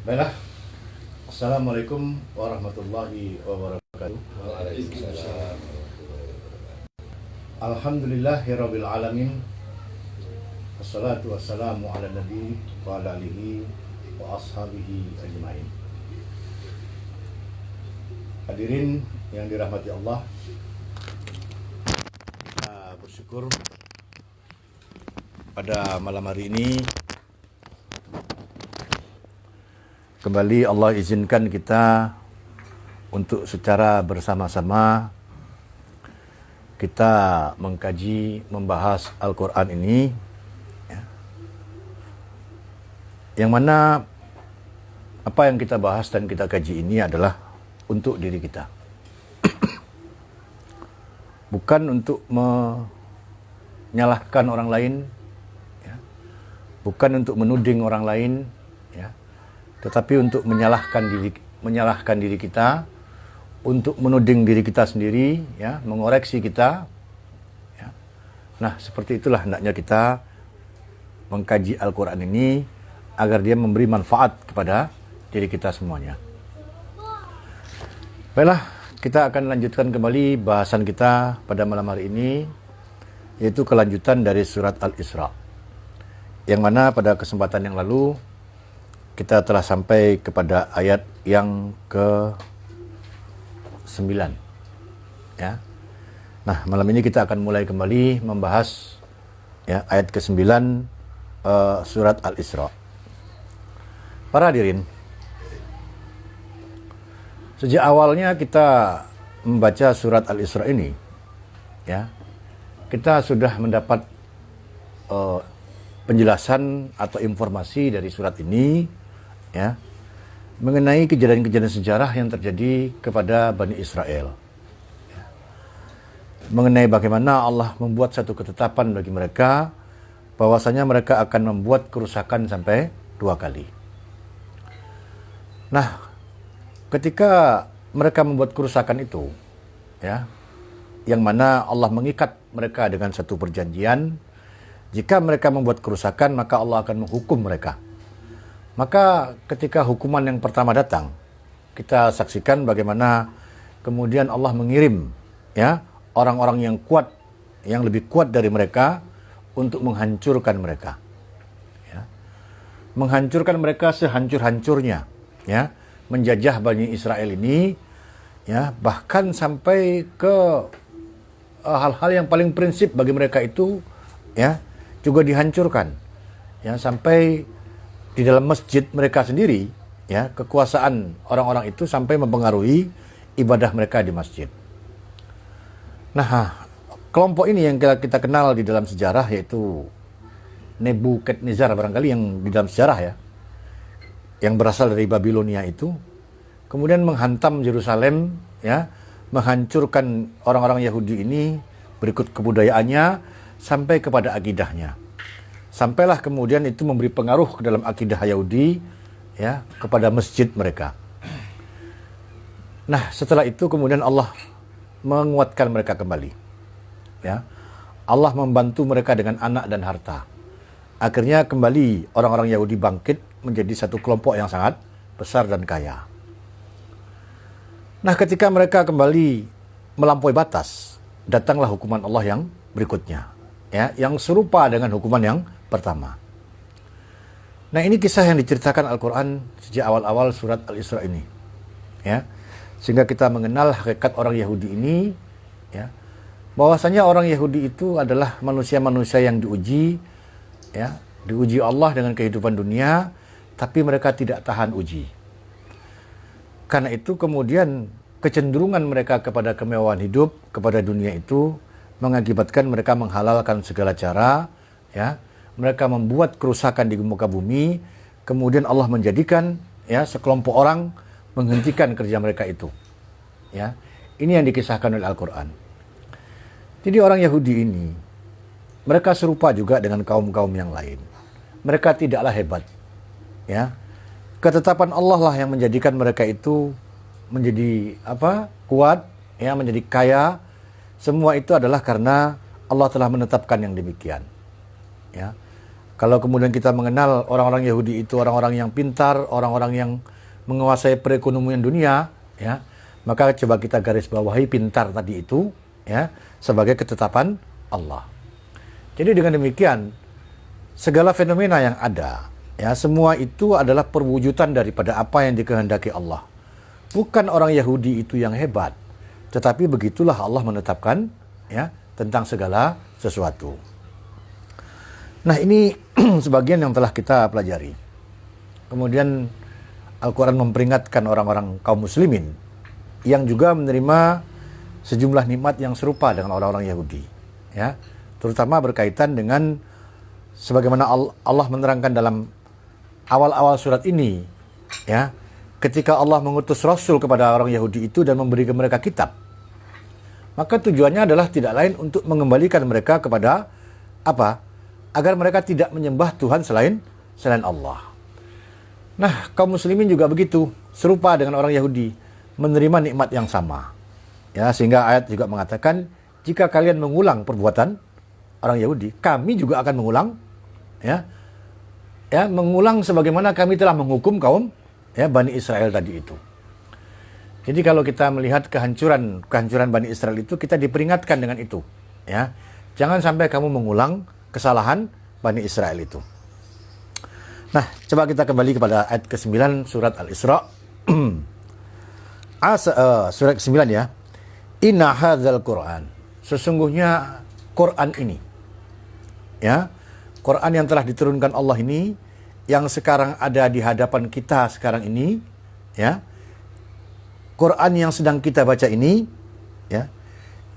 Baiklah. Assalamualaikum warahmatullahi wabarakatuh. Waalaikumsalam. Alhamdulillahirabbil alamin. Wassalatu wassalamu ala nabi wa ala alihi wa ashabihi ajmain. Hadirin yang dirahmati Allah, bersyukur pada malam hari ini kembali Allah izinkan kita untuk secara bersama-sama kita mengkaji, membahas Al-Quran ini, ya. Yang mana apa yang kita bahas dan kita kaji ini adalah untuk diri kita. Bukan untuk menyalahkan orang lain, ya. Bukan untuk menuding orang lain, ya. Tetapi untuk menyalahkan diri kita, untuk menuding diri kita sendiri, ya, mengoreksi kita, ya. Nah, seperti itulah hendaknya kita mengkaji Al-Quran ini agar dia memberi manfaat kepada diri kita semuanya. Baiklah, kita akan lanjutkan kembali bahasan kita pada malam hari ini, yaitu kelanjutan dari surat Al-Isra, yang mana pada kesempatan yang lalu kita telah sampai kepada ayat yang ke-9, ya. Nah, malam ini kita akan mulai kembali membahas, ya, ayat ke-9 surat Al-Isra. Para hadirin, sejak awalnya kita membaca surat Al-Isra ini, ya, kita sudah mendapat penjelasan atau informasi dari surat ini, ya, mengenai kejadian-kejadian sejarah yang terjadi kepada Bani Israel, ya. Mengenai bagaimana Allah membuat satu ketetapan bagi mereka bahwasanya mereka akan membuat kerusakan sampai 2 kali. Nah, ketika mereka membuat kerusakan itu, ya, yang mana Allah mengikat mereka dengan satu perjanjian, jika mereka membuat kerusakan maka Allah akan menghukum mereka. Maka ketika hukuman yang pertama datang, kita saksikan bagaimana kemudian Allah mengirim, ya, orang-orang yang kuat, yang lebih kuat dari mereka untuk menghancurkan mereka, ya. Menghancurkan mereka sehancur-hancurnya, ya, menjajah Bani Israel ini, ya, bahkan sampai ke hal-hal yang paling prinsip bagi mereka itu, ya, juga dihancurkan, ya, sampai di dalam masjid mereka sendiri, ya, kekuasaan orang-orang itu sampai mempengaruhi ibadah mereka di masjid. Nah, kelompok ini yang kita kenal di dalam sejarah yaitu Nebukadnezar, barangkali yang di dalam sejarah, ya, yang berasal dari Babilonia itu, kemudian menghantam Yerusalem, ya, menghancurkan orang-orang Yahudi ini, berikut kebudayaannya sampai kepada akidahnya. Sampailah kemudian itu memberi pengaruh ke dalam akidah Yahudi, ya, kepada masjid mereka. Nah, setelah itu kemudian Allah menguatkan mereka kembali, ya. Allah membantu mereka dengan anak dan harta. Akhirnya kembali orang-orang Yahudi bangkit menjadi satu kelompok yang sangat besar dan kaya. Nah, ketika mereka kembali melampaui batas, datanglah hukuman Allah yang berikutnya, ya, yang serupa dengan hukuman yang pertama. Nah, ini kisah yang diceritakan Al-Quran sejak awal-awal surat Al-Isra ini, ya, sehingga kita mengenal hakikat orang Yahudi ini, ya, bahwasanya orang Yahudi itu adalah manusia-manusia yang diuji, ya, diuji Allah dengan kehidupan dunia, tapi mereka tidak tahan uji. Karena itu kemudian kecenderungan mereka kepada kemewahan hidup, kepada dunia itu mengakibatkan mereka menghalalkan segala cara, ya. Mereka membuat kerusakan di muka bumi, kemudian Allah menjadikan, ya, sekelompok orang menghentikan kerja mereka itu, ya. Ini yang dikisahkan oleh Al-Quran. Jadi orang Yahudi ini, mereka serupa juga dengan kaum-kaum yang lain. Mereka tidaklah hebat, ya. Ketetapan Allah lah yang menjadikan mereka itu menjadi kuat, ya, menjadi kaya. Semua itu adalah karena Allah telah menetapkan yang demikian, ya. Kalau kemudian kita mengenal orang-orang Yahudi itu orang-orang yang pintar, orang-orang yang menguasai perekonomian dunia, ya, maka coba kita garis bawahi pintar tadi itu, ya, sebagai ketetapan Allah. Jadi dengan demikian, segala fenomena yang ada, ya, semua itu adalah perwujudan daripada apa yang dikehendaki Allah. Bukan orang Yahudi itu yang hebat, tetapi begitulah Allah menetapkan, ya, tentang segala sesuatu. Nah, ini sebagian yang telah kita pelajari. Kemudian Al-Quran memperingatkan orang-orang kaum muslimin yang juga menerima sejumlah nikmat yang serupa dengan orang-orang Yahudi, ya, terutama berkaitan dengan sebagaimana Allah menerangkan dalam awal-awal surat ini, ya, ketika Allah mengutus Rasul kepada orang Yahudi itu dan memberi mereka kitab, maka tujuannya adalah tidak lain untuk mengembalikan mereka kepada apa? Agar mereka tidak menyembah Tuhan selain Allah. Nah, kaum muslimin juga begitu, serupa dengan orang Yahudi, menerima nikmat yang sama. Ya, sehingga ayat juga mengatakan, jika kalian mengulang perbuatan orang Yahudi, kami juga akan mengulang, ya, mengulang sebagaimana kami telah menghukum kaum, ya, Bani Israel tadi itu. Jadi kalau kita melihat kehancuran Bani Israel itu, kita diperingatkan dengan itu, ya. Jangan sampai kamu mengulang kesalahan Bani Israel itu. Nah, coba kita kembali kepada ayat ke-9 surat Al-Isra. Surat ke-9, ya. Inna hadzal Qur'an. Sesungguhnya Quran ini, ya, Quran yang telah diturunkan Allah ini, yang sekarang ada di hadapan kita sekarang ini, ya, Quran yang sedang kita baca ini, ya,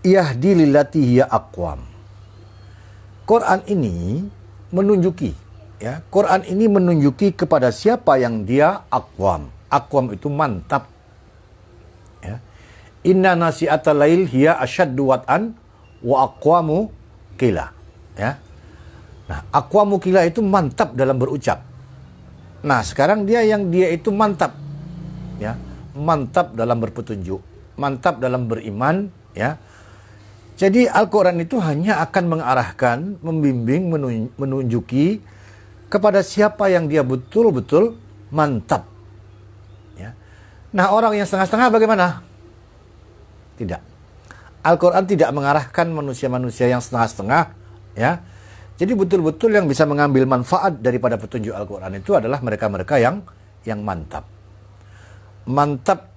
yahdi lillati hiya aqwam. Quran ini menunjuki, ya, Quran ini menunjuki kepada siapa yang dia aqwam. Aqwam itu mantap, ya. Inna nasi'atal lail hiya asyaddu wat'an wa aqwamu qila, ya. Nah, aqwamu qila itu mantap dalam berucap. Nah, sekarang dia itu mantap, ya, mantap dalam berpetunjuk, mantap dalam beriman, ya. Jadi Al-Quran itu hanya akan mengarahkan, membimbing, menunjuki kepada siapa yang dia betul-betul mantap, ya. Nah, orang yang setengah-setengah bagaimana? Tidak. Al-Quran tidak mengarahkan manusia-manusia yang setengah-setengah, ya. Jadi betul-betul yang bisa mengambil manfaat daripada petunjuk Al-Quran itu adalah mereka-mereka yang mantap. Mantap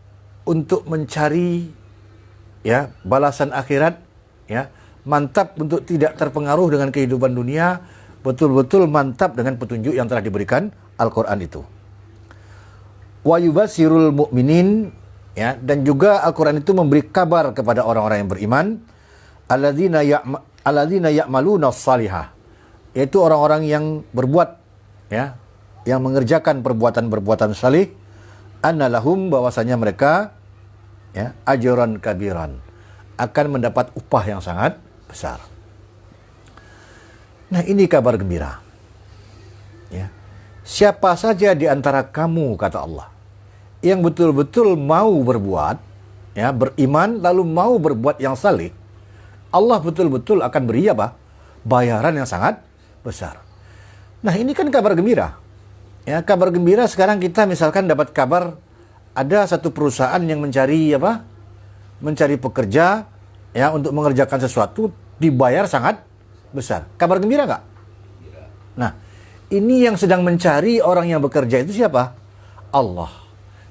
untuk mencari, ya, balasan akhirat, ya, mantap untuk tidak terpengaruh dengan kehidupan dunia, betul-betul mantap dengan petunjuk yang telah diberikan Al-Quran itu. Wa yubasirul mu'minin, ya, dan juga Al-Quran itu memberi kabar kepada orang-orang yang beriman, alladzina ya'maluna shalihah, yaitu orang-orang yang berbuat, ya, yang mengerjakan perbuatan-perbuatan salih, anna lahum, bahwasanya mereka, ya, ajran kabiran, akan mendapat upah yang sangat besar. Nah, ini kabar gembira, ya. Siapa saja di antara kamu, kata Allah, yang betul-betul mau berbuat, ya, beriman lalu mau berbuat yang saleh, Allah betul-betul akan beri apa? Bayaran yang sangat besar. Nah, ini kan kabar gembira. Ya, kabar gembira sekarang kita misalkan dapat kabar ada satu perusahaan yang mencari apa? Mencari pekerja, ya, untuk mengerjakan sesuatu, dibayar sangat besar. Kabar gembira nggak? Nah, ini yang sedang mencari orang yang bekerja itu siapa? Allah.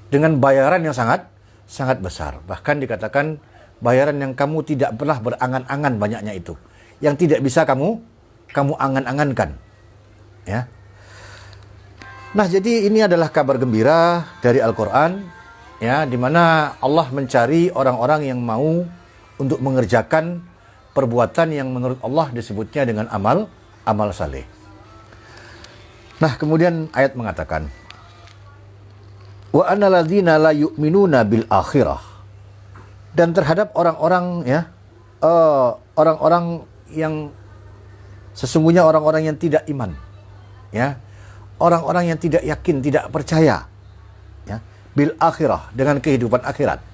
Dengan bayaran yang sangat besar. Bahkan dikatakan bayaran yang kamu tidak pernah berangan-angan banyaknya itu. Yang tidak bisa kamu angan-angankan. Ya. Nah, jadi ini adalah kabar gembira dari Al-Quran, ya, di mana Allah mencari orang-orang yang mau untuk mengerjakan perbuatan yang menurut Allah disebutnya dengan amal saleh. Nah, kemudian ayat mengatakan, wa annal ladzina la yu'minuna bil akhirah, dan terhadap orang-orang, ya, orang-orang yang sesungguhnya orang-orang yang tidak iman, ya, orang-orang yang tidak yakin, tidak percaya, ya, bil akhirah, dengan kehidupan akhirat.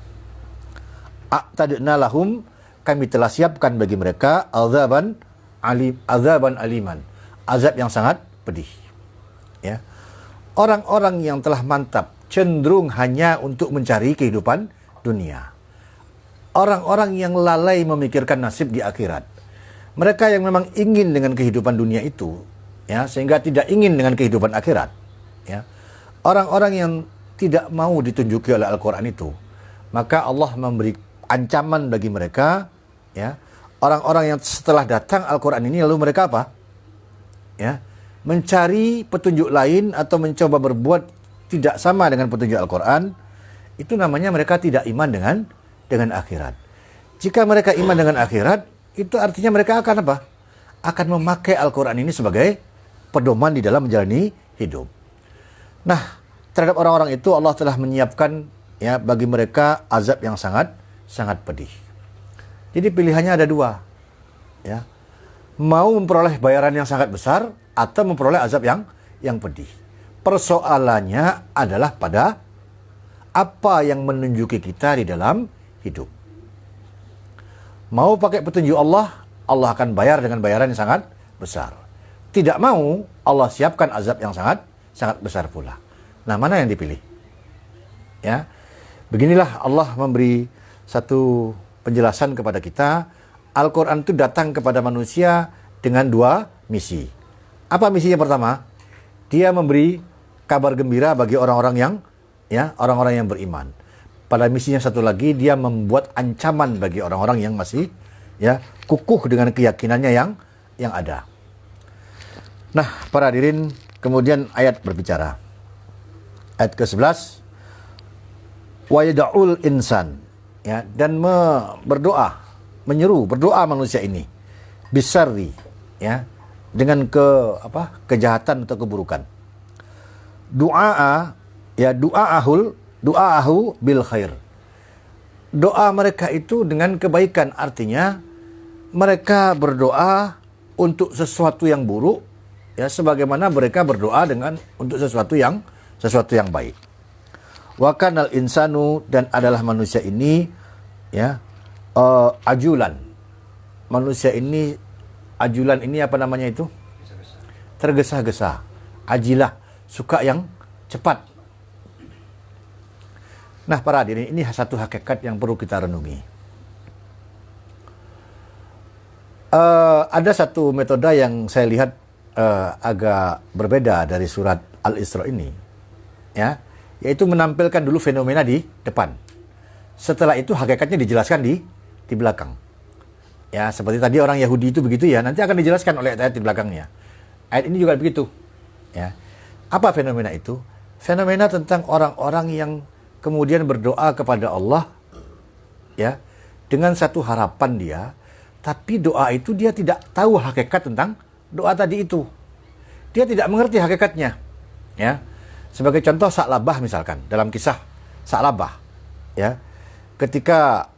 A'tadna lahum, kami telah siapkan bagi mereka azaban aliman, azab yang sangat pedih. Ya. Orang-orang yang telah mantap cenderung hanya untuk mencari kehidupan dunia. Orang-orang yang lalai memikirkan nasib di akhirat. Mereka yang memang ingin dengan kehidupan dunia itu, ya, sehingga tidak ingin dengan kehidupan akhirat. Ya. Orang-orang yang tidak mau ditunjuki oleh Al-Quran itu, maka Allah memberi ancaman bagi mereka. Ya. Orang-orang yang setelah datang Al-Quran ini lalu mereka apa? Ya, mencari petunjuk lain atau mencoba berbuat tidak sama dengan petunjuk Al-Quran, itu namanya mereka tidak iman dengan akhirat. Jika mereka iman dengan akhirat, itu artinya mereka akan apa? Akan memakai Al-Quran ini sebagai pedoman di dalam menjalani hidup. Nah, terhadap orang-orang itu Allah telah menyiapkan, ya, bagi mereka azab yang sangat pedih. Jadi pilihannya ada dua, ya. Mau memperoleh bayaran yang sangat besar atau memperoleh azab yang pedih. Persoalannya adalah pada apa yang menunjuki kita di dalam hidup. Mau pakai petunjuk Allah, Allah akan bayar dengan bayaran yang sangat besar. Tidak mau, Allah siapkan azab yang sangat besar pula. Nah, mana yang dipilih? Ya, beginilah Allah memberi satu penjelasan kepada kita. Al-Quran itu datang kepada manusia dengan dua misi. Apa misinya pertama? Dia memberi kabar gembira bagi orang-orang yang beriman. Pada misinya satu lagi, dia membuat ancaman bagi orang-orang yang masih, ya, kukuh dengan keyakinannya yang ada. Nah, para hadirin, kemudian ayat berbicara. Ayat ke-11, wa yad'ul insan, ya, dan berdoa manusia ini bisarri, ya, dengan kejahatan atau keburukan. Du'aahu bil khair. Doa mereka itu dengan kebaikan, artinya mereka berdoa untuk sesuatu yang buruk, ya, sebagaimana mereka berdoa untuk sesuatu yang baik. Wa kanal insanu, dan adalah manusia ini, ya, ajulan. Manusia ini ajulan ini apa namanya itu? Tergesa-gesa. Ajilah, suka yang cepat. Nah, para hadirin, ini satu hakikat yang perlu kita renungi. Ada satu metode yang saya lihat agak berbeda dari surat Al-Isra ini, ya, yaitu menampilkan dulu fenomena di depan. Setelah itu hakikatnya dijelaskan di belakang. Ya, seperti tadi orang Yahudi itu begitu, ya, nanti akan dijelaskan oleh ayat di belakangnya. Ayat ini juga begitu. Ya. Apa fenomena itu? Fenomena tentang orang-orang yang kemudian berdoa kepada Allah, ya, dengan satu harapan dia, tapi doa itu dia tidak tahu hakikat tentang doa tadi itu. Dia tidak mengerti hakikatnya. Ya. Sebagai contoh Sa'labah misalkan, dalam kisah Sa'labah, ya, ketika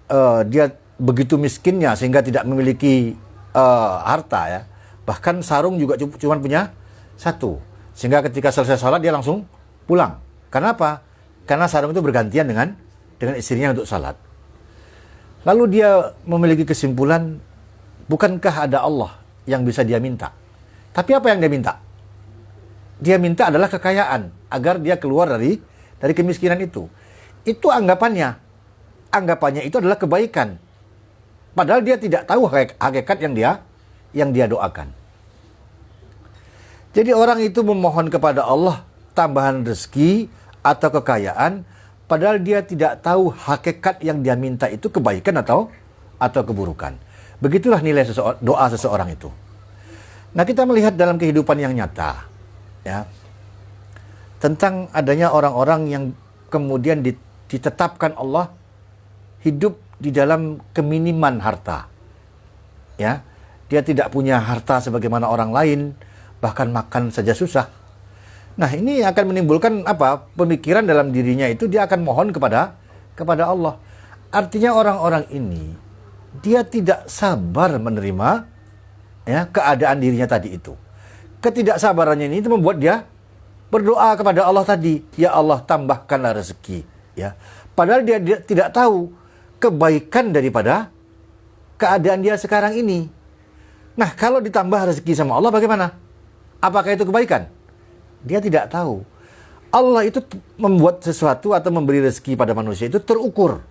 dia begitu miskinnya sehingga tidak memiliki harta, ya, bahkan sarung juga cuma punya satu, sehingga ketika selesai salat dia langsung pulang. Karena apa? Karena sarung itu bergantian dengan istrinya untuk salat. Lalu dia memiliki kesimpulan, bukankah ada Allah yang bisa dia minta? Tapi apa yang dia minta? Dia minta adalah kekayaan agar dia keluar dari kemiskinan itu. Itu anggapannya. Anggapannya itu adalah kebaikan. Padahal dia tidak tahu hakikat yang dia doakan. Jadi orang itu memohon kepada Allah tambahan rezeki atau kekayaan, padahal dia tidak tahu hakikat yang dia minta itu kebaikan atau keburukan. Begitulah nilai doa seseorang itu. Nah, kita melihat dalam kehidupan yang nyata, ya, tentang adanya orang-orang yang kemudian ditetapkan Allah hidup di dalam keminiman harta. Ya, dia tidak punya harta sebagaimana orang lain, bahkan makan saja susah. Nah, ini akan menimbulkan pemikiran dalam dirinya itu, dia akan mohon kepada Allah. Artinya orang-orang ini dia tidak sabar menerima, ya, keadaan dirinya tadi itu. Ketidaksabarannya ini itu membuat dia berdoa kepada Allah tadi, ya Allah tambahkanlah rezeki, ya. Padahal dia tidak tahu kebaikan daripada keadaan dia sekarang ini. Nah, kalau ditambah rezeki sama Allah bagaimana? Apakah itu kebaikan? Dia tidak tahu. Allah itu membuat sesuatu atau memberi rezeki pada manusia itu terukur.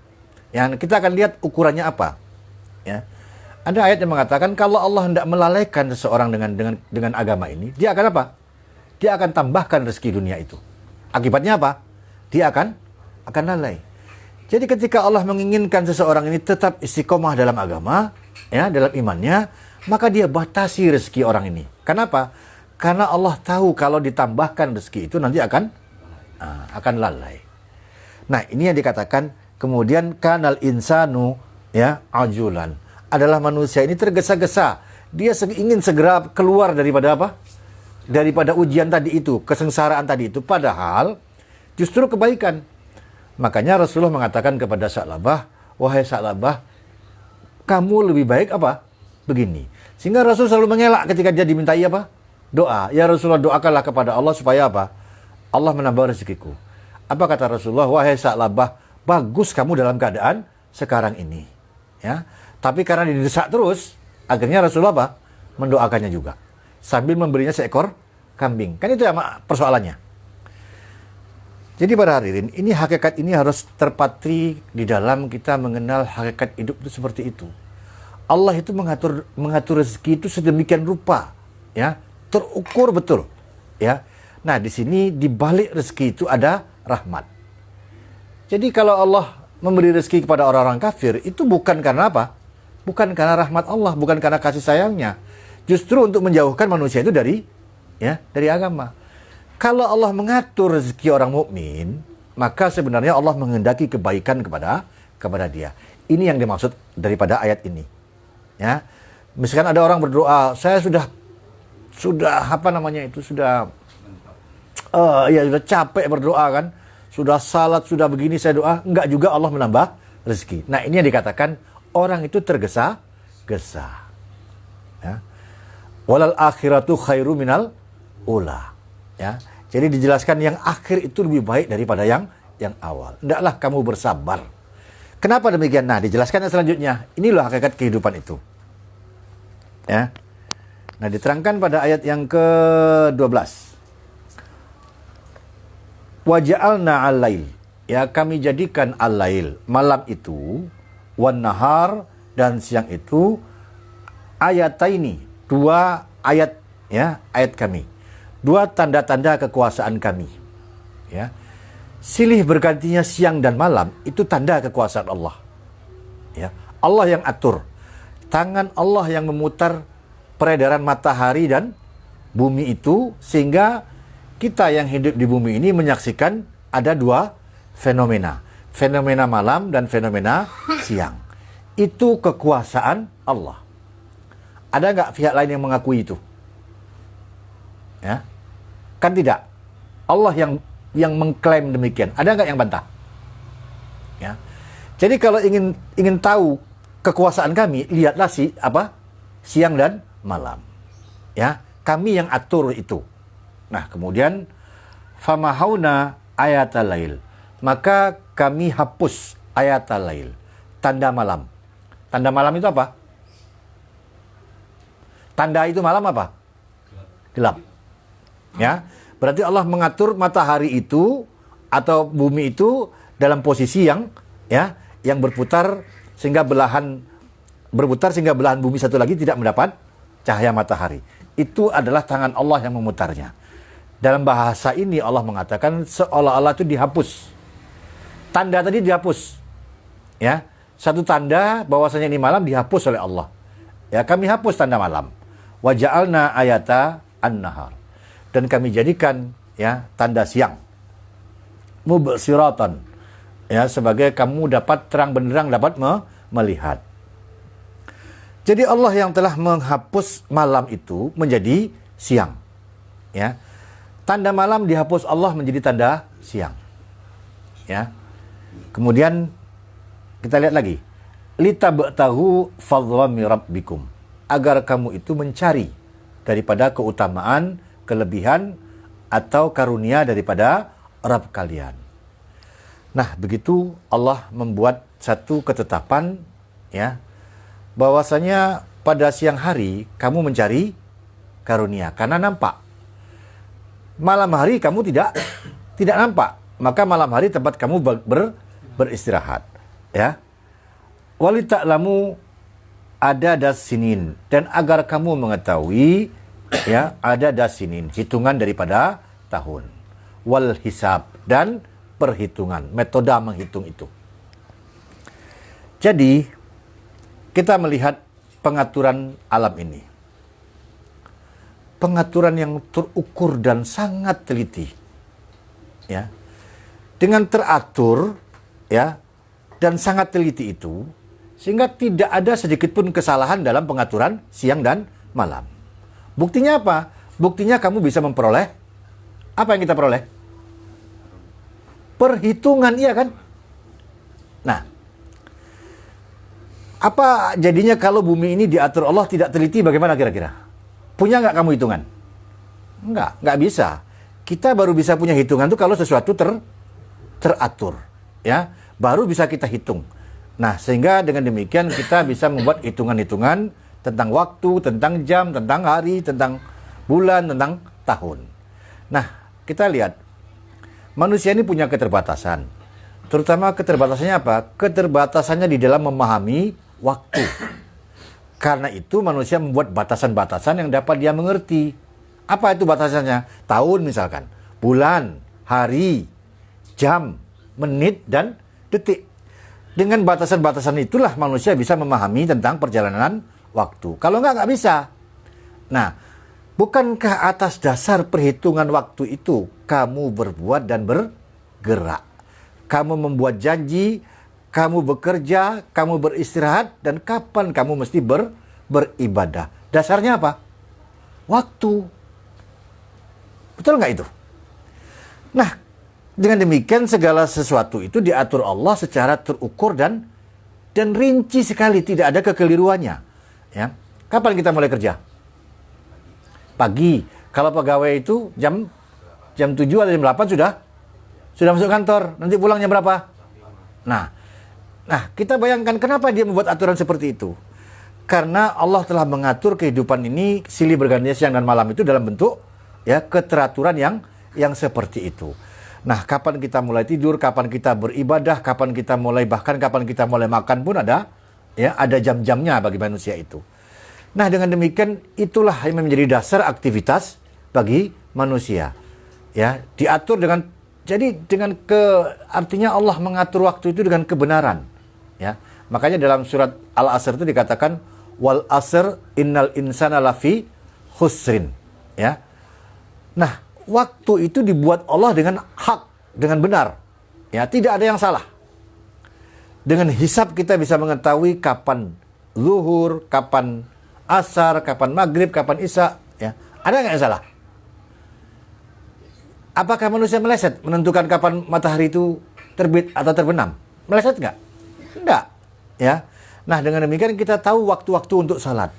Ya, kita akan lihat ukurannya apa. Ya. Ada ayat yang mengatakan kalau Allah hendak melalaikan seseorang dengan agama ini, dia akan apa? Dia akan tambahkan rezeki dunia itu. Akibatnya apa? Dia akan lalai. Jadi ketika Allah menginginkan seseorang ini tetap istiqomah dalam agama, ya, dalam imannya, maka dia batasi rezeki orang ini. Kenapa? Karena Allah tahu kalau ditambahkan rezeki itu nanti akan lalai. Nah, ini yang dikatakan kemudian kanal insanu, ya, ajulan. Adalah manusia ini tergesa-gesa. Dia ingin segera keluar daripada apa? Daripada ujian tadi itu, kesengsaraan tadi itu. Padahal justru kebaikan. Makanya Rasulullah mengatakan kepada Sa'labah, wahai Sa'labah, kamu lebih baik apa? Begini. Sehingga Rasul selalu mengelak ketika dia dimintai apa? Doa. Ya Rasulullah, doakanlah kepada Allah supaya apa? Allah menambah rezekiku. Apa kata Rasulullah? Wahai Sa'labah, bagus kamu dalam keadaan sekarang ini. Ya. Tapi karena didesak terus, akhirnya Rasulullah apa? Mendoakannya juga. Sambil memberinya seekor kambing. Kan itu ya persoalannya. Jadi para hadirin, ini hakikat ini harus terpatri di dalam kita mengenal hakikat hidup itu seperti itu. Allah itu mengatur rezeki itu sedemikian rupa, ya, terukur betul, ya. Nah, di sini di balik rezeki itu ada rahmat. Jadi kalau Allah memberi rezeki kepada orang-orang kafir itu bukan karena apa? Bukan karena rahmat Allah, bukan karena kasih sayangnya. Justru untuk menjauhkan manusia itu dari agama. Kalau Allah mengatur rezeki orang mukmin, maka sebenarnya Allah menghendaki kebaikan kepada dia. Ini yang dimaksud daripada ayat ini. Ya. Misalkan ada orang berdoa, saya sudah apa namanya itu, sudah capek berdoa kan. Sudah salat, sudah begini saya doa, enggak juga Allah menambah rezeki. Nah, ini yang dikatakan orang itu tergesa-gesa. Ya. Walal akhiratu khairu minal ula. Ya. Jadi dijelaskan yang akhir itu lebih baik daripada yang awal. Hendaklah kamu bersabar. Kenapa demikian? Nah, dijelaskan selanjutnya. Inilah hakikat kehidupan itu. Ya. Nah, diterangkan pada ayat yang ke-12. Waja'alna al-lail. Ya, kami jadikan al-lail, malam itu, wan nahar, dan siang itu, ayataini, dua ayat, ya, ayat kami. Dua tanda-tanda kekuasaan kami. Ya. Silih bergantinya siang dan malam, itu tanda kekuasaan Allah. Ya. Allah yang atur. Tangan Allah yang memutar peredaran matahari dan bumi itu, sehingga kita yang hidup di bumi ini menyaksikan ada dua fenomena. Fenomena malam dan fenomena siang. Itu kekuasaan Allah. Ada nggak pihak lain yang mengakui itu? Ya. Kan tidak. Allah yang mengklaim demikian. Ada nggak yang bantah? Ya. Jadi kalau ingin tahu kekuasaan kami, lihatlah siang dan malam. Ya, kami yang atur itu. Nah, kemudian famahauna ayatal lail. Maka kami hapus ayatal lail, tanda malam. Tanda malam itu apa? Tanda itu malam apa? Gelap. Ya. Berarti Allah mengatur matahari itu atau bumi itu dalam posisi yang berputar sehingga belahan bumi satu lagi tidak mendapat cahaya matahari. Itu adalah tangan Allah yang memutarnya. Dalam bahasa ini Allah mengatakan seolah-olah itu dihapus. Tanda tadi dihapus. Ya, satu tanda bahwasanya ini malam dihapus oleh Allah. Ya, kami hapus tanda malam. Wa ja'alna ayata an-nahar. Dan kami jadikan tanda siang. Mubsiratan. Ya, sebagai kamu dapat terang benderang dapat melihat. Jadi Allah yang telah menghapus malam itu menjadi siang. Ya. Tanda malam dihapus Allah menjadi tanda siang. Ya. Kemudian kita lihat lagi. Litabtahu fadlan min rabbikum. Agar kamu itu mencari daripada keutamaan, kelebihan atau karunia daripada Rabb kalian. Nah, begitu Allah membuat satu ketetapan, ya, bahwasanya pada siang hari kamu mencari karunia karena nampak malam hari kamu tidak nampak, maka malam hari tempat kamu beristirahat. Ya. Walita'lamu ada sinin, dan agar kamu mengetahui ya ada sinin, hitungan daripada tahun. Wal hisab, dan perhitungan, metode menghitung itu. Jadi kita melihat pengaturan alam ini, pengaturan yang terukur dan sangat teliti, ya, dengan teratur, ya, dan sangat teliti itu, sehingga tidak ada sedikit pun kesalahan dalam pengaturan siang dan malam. Buktinya apa? Buktinya kamu bisa memperoleh apa yang kita peroleh? Perhitungan, iya kan? Nah, apa jadinya kalau bumi ini diatur Allah tidak teliti, bagaimana kira-kira? Punya nggak kamu hitungan? Nggak bisa. Kita baru bisa punya hitungan itu kalau sesuatu teratur, ya, baru bisa kita hitung. Nah, sehingga dengan demikian kita bisa membuat hitungan-hitungan tentang waktu, tentang jam, tentang hari, tentang bulan, tentang tahun. Nah, kita lihat manusia ini punya keterbatasan. Terutama keterbatasannya apa? Keterbatasannya di dalam memahami waktu. Karena itu manusia membuat batasan-batasan yang dapat dia mengerti. Apa itu batasannya? Tahun misalkan, bulan, hari, jam, menit, dan detik. Dengan batasan-batasan itulah manusia bisa memahami tentang perjalanan waktu. Kalau nggak bisa. Nah, bukankah atas dasar perhitungan waktu itu kamu berbuat dan bergerak? Kamu membuat janji, kamu bekerja, kamu beristirahat, dan kapan kamu mesti beribadah. Dasarnya apa? Waktu. Betul nggak itu? Nah, dengan demikian segala sesuatu itu diatur Allah secara terukur dan rinci sekali, tidak ada kekeliruannya. Ya. Kapan kita mulai kerja? Pagi. Kalau pegawai itu jam 7 atau jam 8 sudah masuk kantor. Nanti pulangnya berapa? Nah, kita bayangkan kenapa dia membuat aturan seperti itu. Karena Allah telah mengatur kehidupan ini silih bergantinya siang dan malam itu dalam bentuk ya keteraturan yang seperti itu. Nah, kapan kita mulai tidur, kapan kita beribadah, kapan kita mulai, bahkan kapan kita mulai makan pun ada jam-jamnya bagi manusia itu. Nah, dengan demikian itulah yang menjadi dasar aktivitas bagi manusia. Ya, diatur artinya Allah mengatur waktu itu dengan kebenaran. Ya, makanya dalam surat Al-Asr itu dikatakan wal asr innal insana lafi khusrin. Ya. Nah, waktu itu dibuat Allah dengan hak, dengan benar. Ya, tidak ada yang salah. Dengan hisab kita bisa mengetahui kapan zuhur, kapan asar, kapan maghrib, kapan isya. Ya. Ada nggak yang salah? Apakah manusia meleset menentukan kapan matahari itu terbit atau terbenam? Meleset nggak? Enggak. Ya. Nah, dengan demikian kita tahu waktu-waktu untuk salat.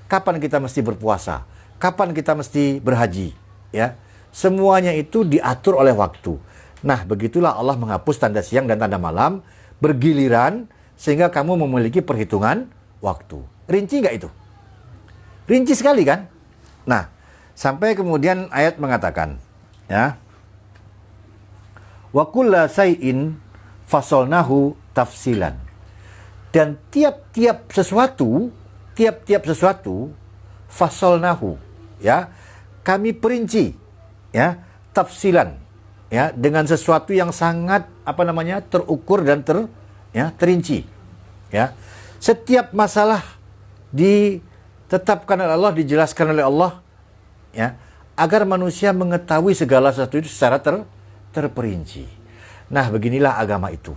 Kapan kita mesti berpuasa? Kapan kita mesti berhaji? Ya. Semuanya itu diatur oleh waktu. Nah, begitulah Allah menghapus tanda siang dan tanda malam bergiliran sehingga kamu memiliki perhitungan waktu. Rinci nggak itu? Rinci sekali kan? Nah, sampai kemudian ayat mengatakan, ya, wa kulla shay'in fasolnahu tafsilan. Dan tiap-tiap sesuatu fasolnahu, ya, kami perinci, ya, tafsilan, ya, dengan sesuatu yang sangat terukur dan terinci, ya. Setiap masalah ditetapkan oleh Allah, dijelaskan oleh Allah, ya, agar manusia mengetahui segala sesuatu itu secara terperinci. Nah, beginilah agama itu,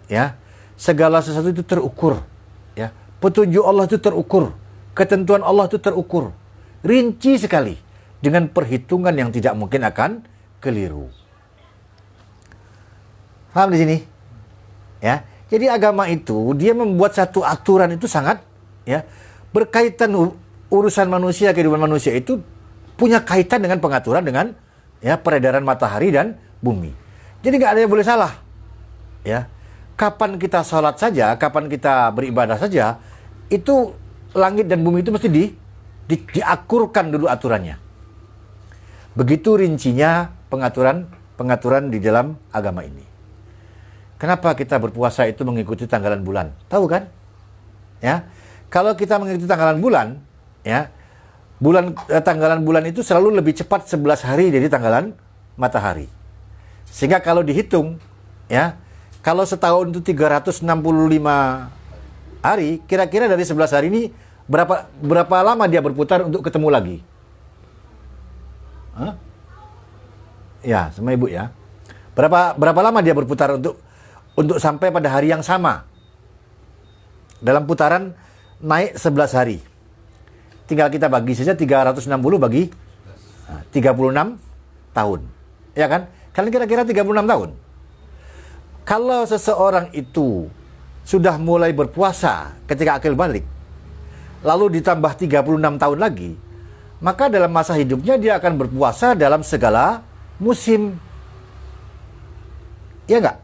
ya. Segala sesuatu itu terukur, ya. Petunjuk Allah itu terukur, ketentuan Allah itu terukur, rinci sekali, dengan perhitungan yang tidak mungkin akan keliru. Paham di sini? Ya. Jadi agama itu dia membuat satu aturan itu sangat, ya, berkaitan urusan manusia, kehidupan manusia itu punya kaitan dengan pengaturan dengan, ya, peredaran matahari dan bumi. Jadi nggak ada yang boleh salah, ya. Kapan kita sholat saja, kapan kita beribadah saja, itu langit dan bumi itu mesti diakurkan dulu aturannya. Begitu rincinya pengaturan di dalam agama ini. Kenapa kita berpuasa itu mengikuti tanggalan bulan? Tahu kan? Ya. Kalau kita mengikuti tanggalan bulan, ya, tanggalan bulan itu selalu lebih cepat 11 hari dari tanggalan matahari. Sehingga kalau dihitung, ya, kalau setahun itu 365 hari, kira-kira dari 11 hari ini berapa lama dia berputar untuk ketemu lagi? Hah? Ya, sama ibu ya. Berapa lama dia berputar untuk sampai pada hari yang sama? Dalam putaran naik 11 hari. Tinggal kita bagi saja 360 bagi 36 tahun. Ya kan? Kalian kira-kira 36 tahun. Kalau seseorang itu sudah mulai berpuasa ketika akil balik, lalu ditambah 36 tahun lagi, maka dalam masa hidupnya dia akan berpuasa dalam segala musim. Ya enggak?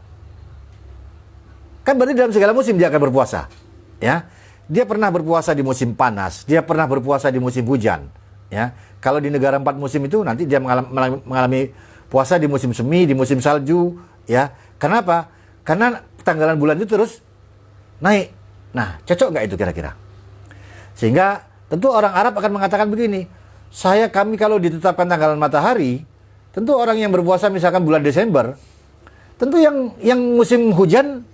Kan berarti dalam segala musim dia akan berpuasa. Ya. Dia pernah berpuasa di musim panas, dia pernah berpuasa di musim hujan. Ya. Kalau di negara 4 musim itu nanti dia mengalami puasa di musim semi, di musim salju. Ya. Kenapa? Karena tanggalan bulan itu terus naik. Nah, cocok nggak itu kira-kira? Sehingga tentu orang Arab akan mengatakan begini, kami kalau ditetapkan tanggalan matahari, tentu orang yang berpuasa misalkan bulan Desember, tentu yang musim hujan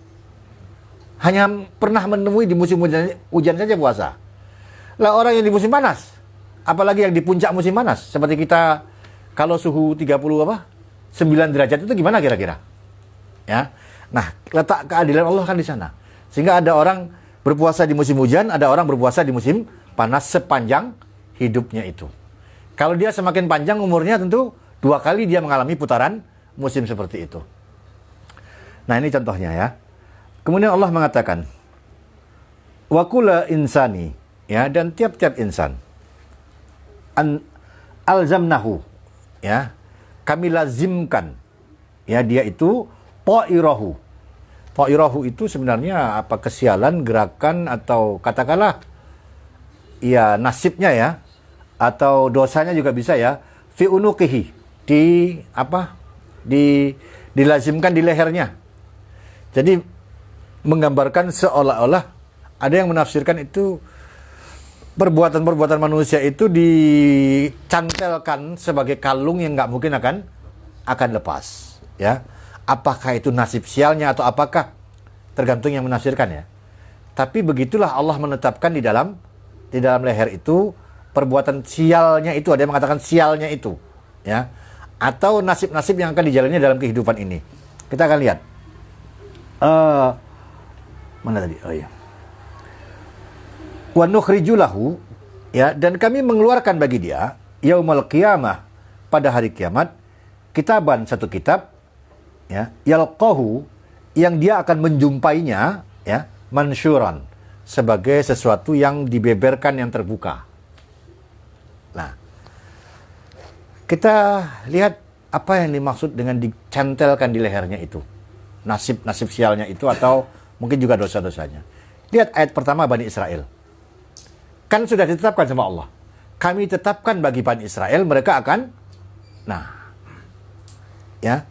hanya pernah menemui di musim hujan saja puasa. Lah orang yang di musim panas, apalagi yang di puncak musim panas, seperti kita kalau suhu 9 derajat itu gimana kira-kira? Ya. Nah, letak keadilan Allah kan di sana. Sehingga ada orang berpuasa di musim hujan, ada orang berpuasa di musim panas sepanjang hidupnya itu. Kalau dia semakin panjang umurnya, tentu 2 kali dia mengalami putaran musim seperti itu. Nah, ini contohnya ya. Kemudian Allah mengatakan, wa kulla insani, ya, dan tiap-tiap insan, alzamnahu, ya, kami lazimkan, ya, dia itu ta'irahu. Ta'irahu itu sebenarnya apa, kesialan, gerakan, atau katakanlah ya nasibnya ya, atau dosanya juga bisa ya, fi unuqihi, dilazimkan di lehernya. Jadi menggambarkan seolah-olah ada yang menafsirkan itu perbuatan-perbuatan manusia itu dicantelkan sebagai kalung yang nggak mungkin akan lepas, ya. Apakah itu nasib sialnya atau apakah, tergantung yang menafsirkan ya. Tapi begitulah Allah menetapkan di dalam leher itu perbuatan sialnya itu, ada yang mengatakan sialnya itu, ya, atau nasib-nasib yang akan dijalani dalam kehidupan ini. Kita akan lihat. Mana tadi? Oh iya. Wa nukhriju lahu, ya, dan kami mengeluarkan bagi dia yaumul qiyamah, pada hari kiamat, kitaban, satu kitab, ya, yalqahu, yang dia akan menjumpainya, ya, mansyuran, sebagai sesuatu yang dibeberkan, yang terbuka. Nah, kita lihat apa yang dimaksud dengan dicantelkan di lehernya itu. Nasib sialnya itu, atau mungkin juga dosa-dosanya. Lihat ayat pertama Bani Israel. Kan sudah ditetapkan sama Allah. Kami tetapkan bagi Bani Israel, mereka akan, ya.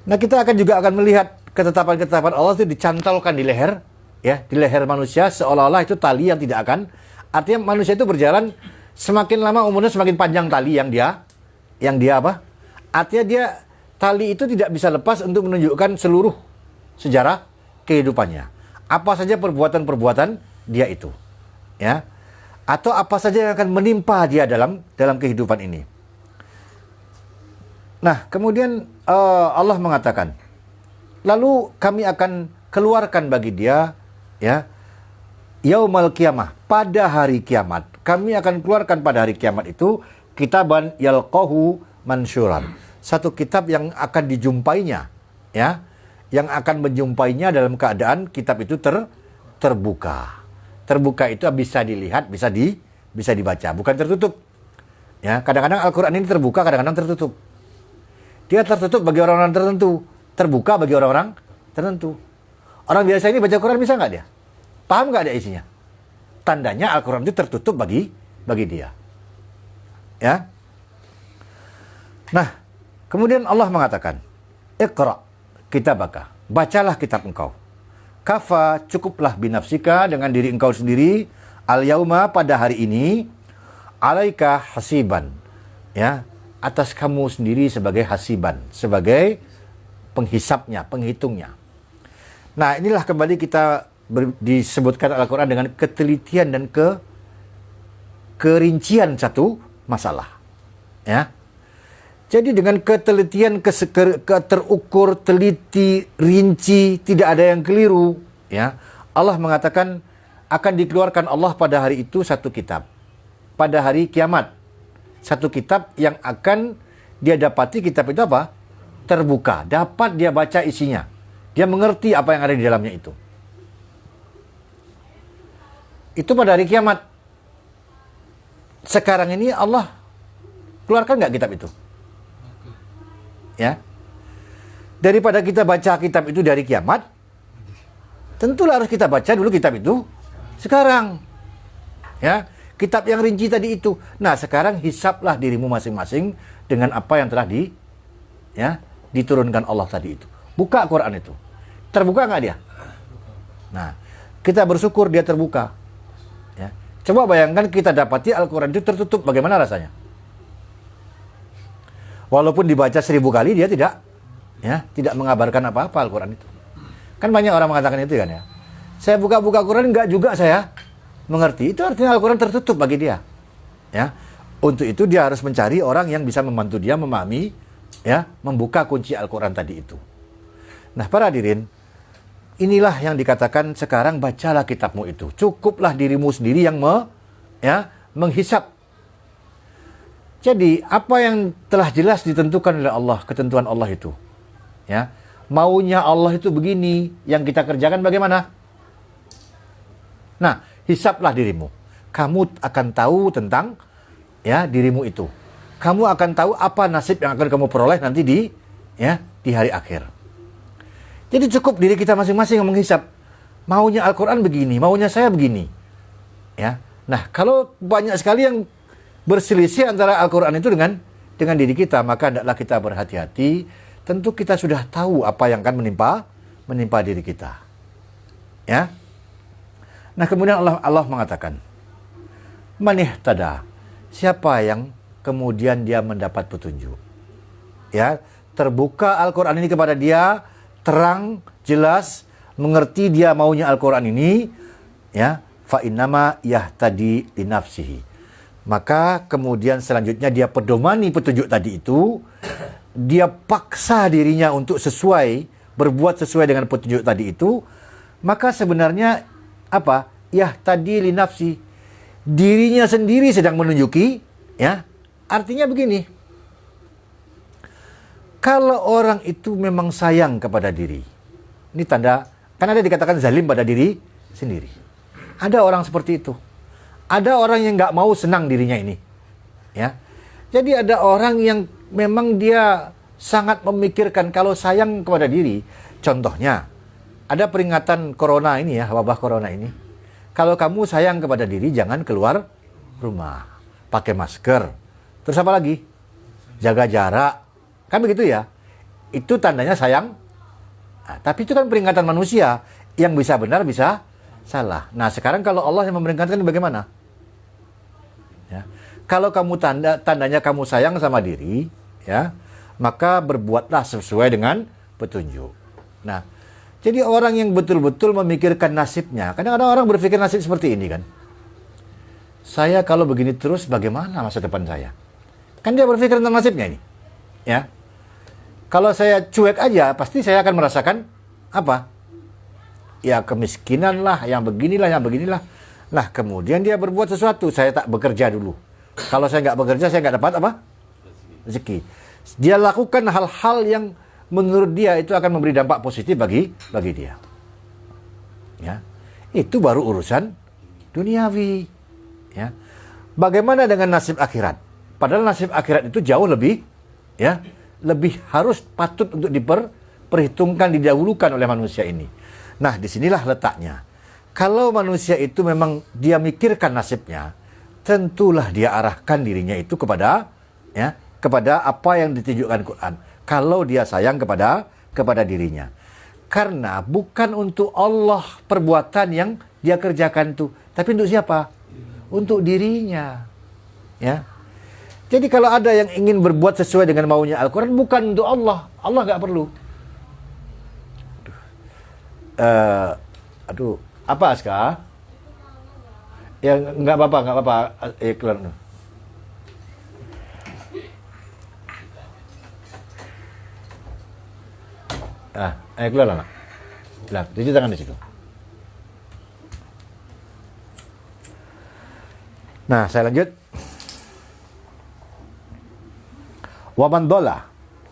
Nah, kita juga akan melihat ketetapan-ketetapan Allah itu dicantalkan di leher, ya, di leher manusia, seolah-olah itu tali yang tidak akan, artinya manusia itu berjalan semakin lama umurnya semakin panjang tali yang dia apa? Artinya tali itu tidak bisa lepas untuk menunjukkan seluruh sejarah kehidupannya. Apa saja perbuatan-perbuatan dia itu, ya, atau apa saja yang akan menimpa dia dalam kehidupan ini. Nah, kemudian Allah mengatakan, lalu kami akan keluarkan bagi dia, ya, yaumal qiyamah, pada hari kiamat. Kami akan keluarkan pada hari kiamat itu kitaban yalqahu mansyuran, satu kitab yang akan dijumpainya, ya, yang akan menjumpainya dalam keadaan kitab itu terbuka. Terbuka itu bisa dilihat, bisa dibaca, bukan tertutup. Ya, kadang-kadang Al-Qur'an ini terbuka, kadang-kadang tertutup. Dia tertutup bagi orang-orang tertentu, terbuka bagi orang-orang tertentu. Orang biasa ini baca Quran bisa nggak dia? Paham nggak dia isinya? Tandanya Al-Quran itu tertutup bagi dia. Ya. Nah, kemudian Allah mengatakan, Iqra kitabaka, bacalah kitab engkau. Kafa, cukuplah binafsika, dengan diri engkau sendiri, al-yauma, pada hari ini, alaika hasiban, ya, atas kamu sendiri sebagai hasiban, sebagai penghisapnya, penghitungnya. Nah, inilah kembali kita disebutkan Al-Quran dengan ketelitian dan kerincian satu masalah, ya. Jadi dengan ketelitian, terukur, teliti, rinci, tidak ada yang keliru, ya. Allah mengatakan akan dikeluarkan Allah pada hari itu satu kitab. Pada hari kiamat. Satu kitab yang akan dia dapati, kitab itu apa? Terbuka. Dapat dia baca isinya. Dia mengerti apa yang ada di dalamnya itu. Itu pada hari kiamat. Sekarang ini Allah keluarkan nggak kitab itu? Ya, daripada kita baca kitab itu dari kiamat, tentulah harus kita baca dulu kitab itu sekarang, ya, kitab yang rinci tadi itu. Nah, sekarang hisaplah dirimu masing-masing dengan apa yang telah diturunkan Allah tadi itu. Buka Quran itu, terbuka nggak dia? Nah, kita bersyukur dia terbuka, ya. Coba bayangkan kita dapati Al-Quran itu tertutup, bagaimana rasanya? Walaupun dibaca 1000 kali, dia tidak mengabarkan apa-apa Al-Quran itu. Kan banyak orang mengatakan itu kan, ya. Saya buka-buka Quran, enggak juga saya mengerti. Itu artinya Al-Quran tertutup bagi dia. Ya. Untuk itu dia harus mencari orang yang bisa membantu dia memahami, ya, membuka kunci Al-Quran tadi itu. Nah, para hadirin, inilah yang dikatakan sekarang bacalah kitabmu itu. Cukuplah dirimu sendiri yang menghisap. Jadi, apa yang telah jelas ditentukan oleh Allah, ketentuan Allah itu, ya, maunya Allah itu begini, yang kita kerjakan bagaimana? Nah, hisaplah dirimu. Kamu akan tahu tentang, ya, dirimu itu. Kamu akan tahu apa nasib yang akan kamu peroleh nanti di hari akhir. Jadi cukup diri kita masing-masing yang menghisap. Maunya Al-Quran begini, maunya saya begini, ya. Nah, kalau banyak sekali yang berselisih antara Al-Quran itu dengan diri kita, maka hendaklah kita berhati-hati. Tentu kita sudah tahu apa yang akan menimpa diri kita, ya. Nah, kemudian Allah mengatakan, man ihtada, siapa yang kemudian dia mendapat petunjuk, ya, terbuka Al-Quran ini kepada dia, terang, jelas, mengerti dia maunya Al-Quran ini, ya, fa innama yahtadi li nafsihi. Maka kemudian selanjutnya dia pedomani petunjuk tadi itu, dia paksa dirinya untuk berbuat sesuai dengan petunjuk tadi itu, maka sebenarnya apa? Yahtadi li nafsi. Dirinya sendiri sedang menunjuki, ya. Artinya begini. Kalau orang itu memang sayang kepada diri. Ini tanda, kan ada dikatakan zalim pada diri sendiri. Ada orang seperti itu. Ada orang yang nggak mau senang dirinya ini, ya. Jadi ada orang yang memang dia sangat memikirkan kalau sayang kepada diri. Contohnya, ada peringatan corona ini, ya, wabah corona ini. Kalau kamu sayang kepada diri, jangan keluar rumah, pakai masker. Terus apa lagi? Jaga jarak, kan begitu ya. Itu tandanya sayang. Nah, tapi itu kan peringatan manusia yang bisa benar, bisa salah. Nah, sekarang kalau Allah yang memperingatkan bagaimana? Ya. Kalau kamu tandanya kamu sayang sama diri, ya, maka berbuatlah sesuai dengan petunjuk. Nah, jadi orang yang betul-betul memikirkan nasibnya, kadang-kadang orang berpikir nasib seperti ini kan. Saya kalau begini terus bagaimana masa depan saya? Kan dia berpikir tentang nasibnya ini. Ya. Kalau saya cuek aja, pasti saya akan merasakan apa? Ya kemiskinan lah, yang beginilah, yang beginilah. Nah, kemudian dia berbuat sesuatu. Saya tak bekerja dulu. Kalau saya nggak bekerja, saya nggak dapat apa? Rezeki. Dia lakukan hal-hal yang menurut dia itu akan memberi dampak positif bagi dia. Ya, itu baru urusan duniawi. Ya, bagaimana dengan nasib akhirat? Padahal nasib akhirat itu jauh lebih, ya, lebih harus patut untuk diperhitungkan, didahulukan oleh manusia ini. Nah, disinilah letaknya. Kalau manusia itu memang dia mikirkan nasibnya, tentulah dia arahkan dirinya itu kepada, ya, kepada apa yang ditunjukkan Quran. Kalau dia sayang kepada dirinya. Karena bukan untuk Allah perbuatan yang dia kerjakan itu, tapi untuk siapa? Untuk dirinya. Ya. Jadi kalau ada yang ingin berbuat sesuai dengan maunya Al-Quran, bukan untuk Allah. Allah nggak perlu. Apa Aska? Ya nggak apa-apa. Keluar. Keluar lah. Lah, cuci tangan di situ. Nah, saya lanjut. Waman dola.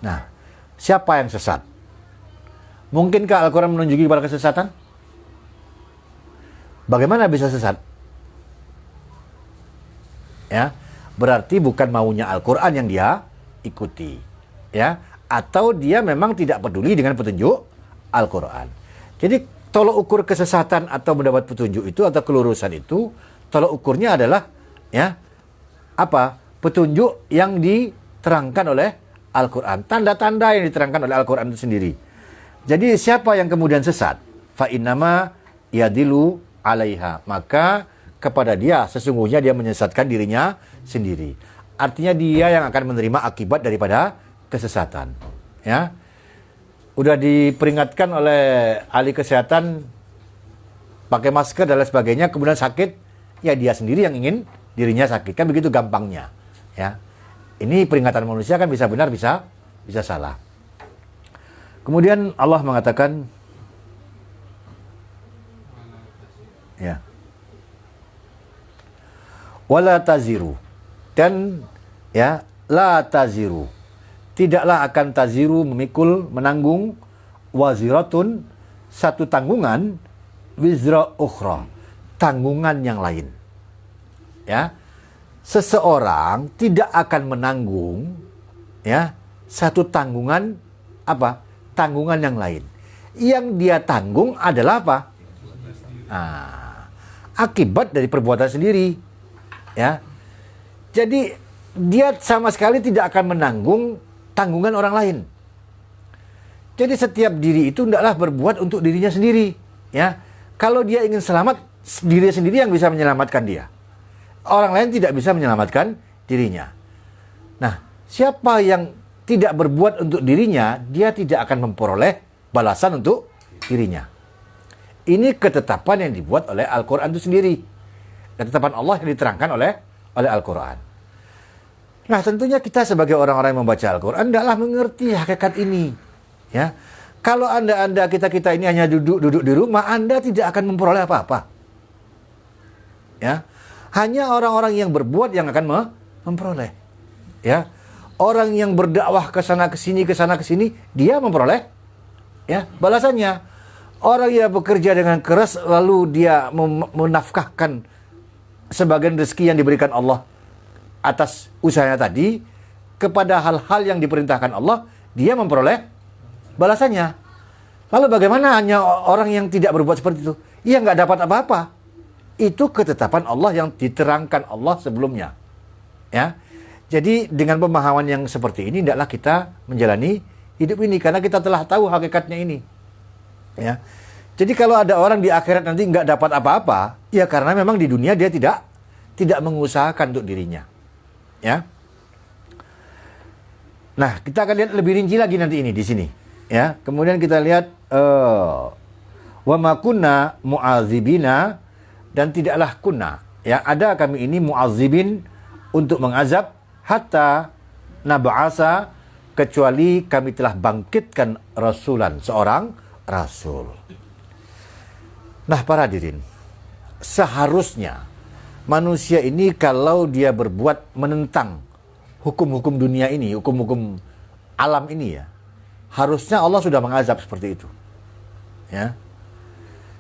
Nah, siapa yang sesat? Mungkinkah Al-Quran menunjuki kepada kesesatan? Bagaimana bisa sesat? Ya, berarti bukan maunya Al-Quran yang dia ikuti. Ya, atau dia memang tidak peduli dengan petunjuk Al-Quran. Jadi, tolok ukur kesesatan atau mendapat petunjuk itu atau kelurusan itu, tolok ukurnya adalah petunjuk yang diterangkan oleh Al-Quran. Tanda-tanda yang diterangkan oleh Al-Quran itu sendiri. Jadi siapa yang kemudian sesat? Fa innama yadilu 'alaiha. Maka kepada dia sesungguhnya dia menyesatkan dirinya sendiri. Artinya dia yang akan menerima akibat daripada kesesatan. Ya. Udah diperingatkan oleh ahli kesehatan pakai masker dan lain sebagainya, kemudian sakit, ya dia sendiri yang ingin dirinya sakit. Kan begitu gampangnya. Ya. Ini peringatan manusia kan bisa benar, bisa salah. Kemudian Allah mengatakan, ya, wala taziru, dan ya, la taziru, tidaklah akan taziru memikul, menanggung, waziratun, satu tanggungan, wizra ukhra, tanggungan yang lain. Ya, seseorang tidak akan menanggung ya satu tanggungan tanggungan yang lain. Yang dia tanggung adalah apa? Akibat dari perbuatan sendiri. Ya. Jadi dia sama sekali tidak akan menanggung tanggungan orang lain. Jadi setiap diri itu hendaklah berbuat untuk dirinya sendiri. Ya. Kalau dia ingin selamat, dirinya sendiri yang bisa menyelamatkan dia. Orang lain tidak bisa menyelamatkan dirinya. Nah, siapa yang tidak berbuat untuk dirinya, dia tidak akan memperoleh balasan untuk dirinya. Ini ketetapan yang dibuat oleh Al-Quran itu sendiri. Ketetapan Allah yang diterangkan oleh Al-Quran. Nah, tentunya kita sebagai orang-orang yang membaca Al-Quran hendaklah mengerti hakikat ini. Ya, kalau anda kita ini hanya duduk di rumah, Anda tidak akan memperoleh apa-apa. Ya. Hanya orang-orang yang berbuat yang akan memperoleh. Ya. Orang yang berdakwah ke sana ke sini, dia memperoleh ya balasannya. Orang yang bekerja dengan keras lalu dia menafkahkan sebagian rezeki yang diberikan Allah atas usahanya tadi kepada hal-hal yang diperintahkan Allah, dia memperoleh balasannya. Lalu bagaimana hanya orang yang tidak berbuat seperti itu? Ia nggak dapat apa-apa. Itu ketetapan Allah yang diterangkan Allah sebelumnya. Ya. Jadi dengan pemahaman yang seperti ini, hendaklah kita menjalani hidup ini karena kita telah tahu hakikatnya ini. Ya. Jadi kalau ada orang di akhirat nanti nggak dapat apa-apa, ya karena memang di dunia dia tidak mengusahakan untuk dirinya. Ya. Nah, kita akan lihat lebih rinci lagi nanti ini di sini. Ya. Kemudian kita lihat wa ma kunna mu'adzibina, dan tidaklah kunna, ya ada kami ini mu'adzibin untuk mengazab hatta nab'asa, kecuali kami telah bangkitkan rasulan, seorang rasul. Nah, para hadirin, seharusnya manusia ini kalau dia berbuat menentang hukum-hukum dunia ini, hukum-hukum alam ini ya, harusnya Allah sudah mengazab seperti itu. Ya.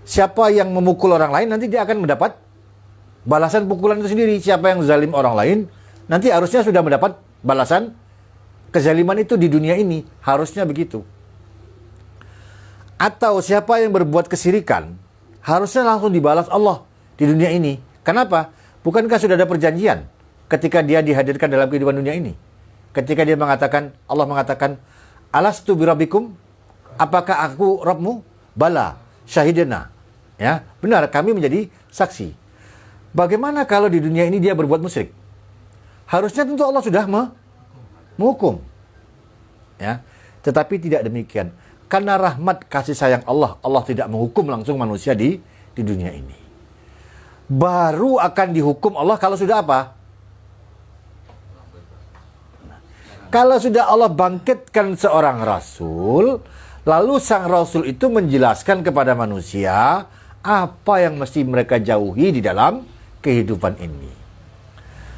Siapa yang memukul orang lain nanti dia akan mendapat balasan pukulan itu sendiri. Siapa yang zalim orang lain nanti harusnya sudah mendapat balasan kezaliman itu di dunia ini. Harusnya begitu. Atau siapa yang berbuat kesirikan harusnya langsung dibalas Allah di dunia ini. Kenapa? Bukankah sudah ada perjanjian ketika dia dihadirkan dalam kehidupan dunia ini? ketika dia mengatakan, Allah mengatakan, alastu birabbikum, apakah aku Rabbmu? Bala, syahidina. Ya, benar, kami menjadi saksi. Bagaimana kalau di dunia ini dia berbuat musyrik? Harusnya tentu Allah sudah menghukum. Ya, tetapi tidak demikian. Karena rahmat kasih sayang Allah, Allah tidak menghukum langsung manusia di dunia ini. Baru akan dihukum Allah kalau sudah apa? Kalau sudah Allah bangkitkan seorang Rasul, lalu sang Rasul itu menjelaskan kepada manusia apa yang mesti mereka jauhi di dalam kehidupan ini.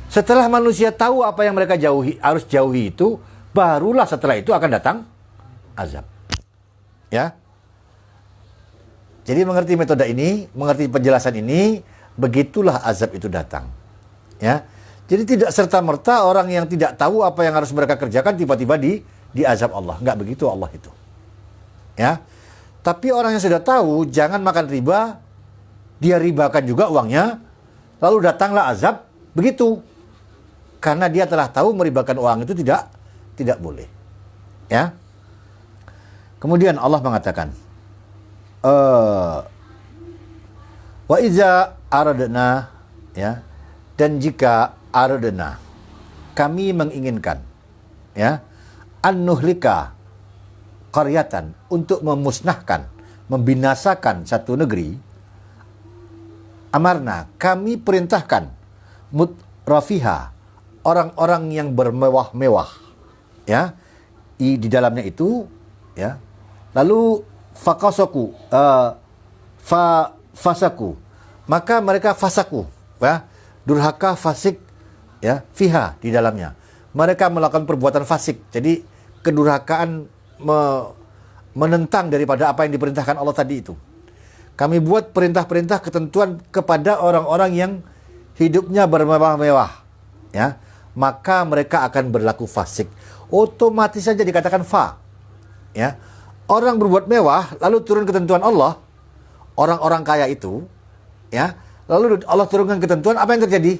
Setelah manusia tahu apa yang mereka harus jauhi itu, barulah setelah itu akan datang azab. Ya. Jadi mengerti metode ini, mengerti penjelasan ini, begitulah azab itu datang. Ya. Jadi tidak serta-merta orang yang tidak tahu apa yang harus mereka kerjakan tiba-tiba diazab Allah. Enggak begitu Allah itu. Ya. Tapi orang yang sudah tahu jangan makan riba, dia ribakan juga uangnya, lalu datanglah azab, begitu. Karena dia telah tahu meribakan uang itu tidak boleh. Ya. Kemudian Allah mengatakan, wa iza aradna, ya, dan jika aradna, kami menginginkan, ya, an-nuhlika qaryatan, untuk memusnahkan, membinasakan satu negeri, amarna, kami perintahkan, mutrafiha, orang-orang yang bermewah-mewah, ya, di dalamnya itu, ya, lalu fakasaku, fasaku, maka mereka fasaku, ya, durhaka, fasik, ya, fiha, di dalamnya. Mereka melakukan perbuatan fasik. Jadi kedurhakaan menentang daripada apa yang diperintahkan Allah tadi itu. Kami buat perintah-perintah, ketentuan kepada orang-orang yang hidupnya bermewah-mewah, ya, maka mereka akan berlaku fasik. Otomatis saja dikatakan fa, ya. Orang berbuat mewah, lalu turun ketentuan Allah, orang-orang kaya itu, ya, lalu Allah turunkan ketentuan, apa yang terjadi?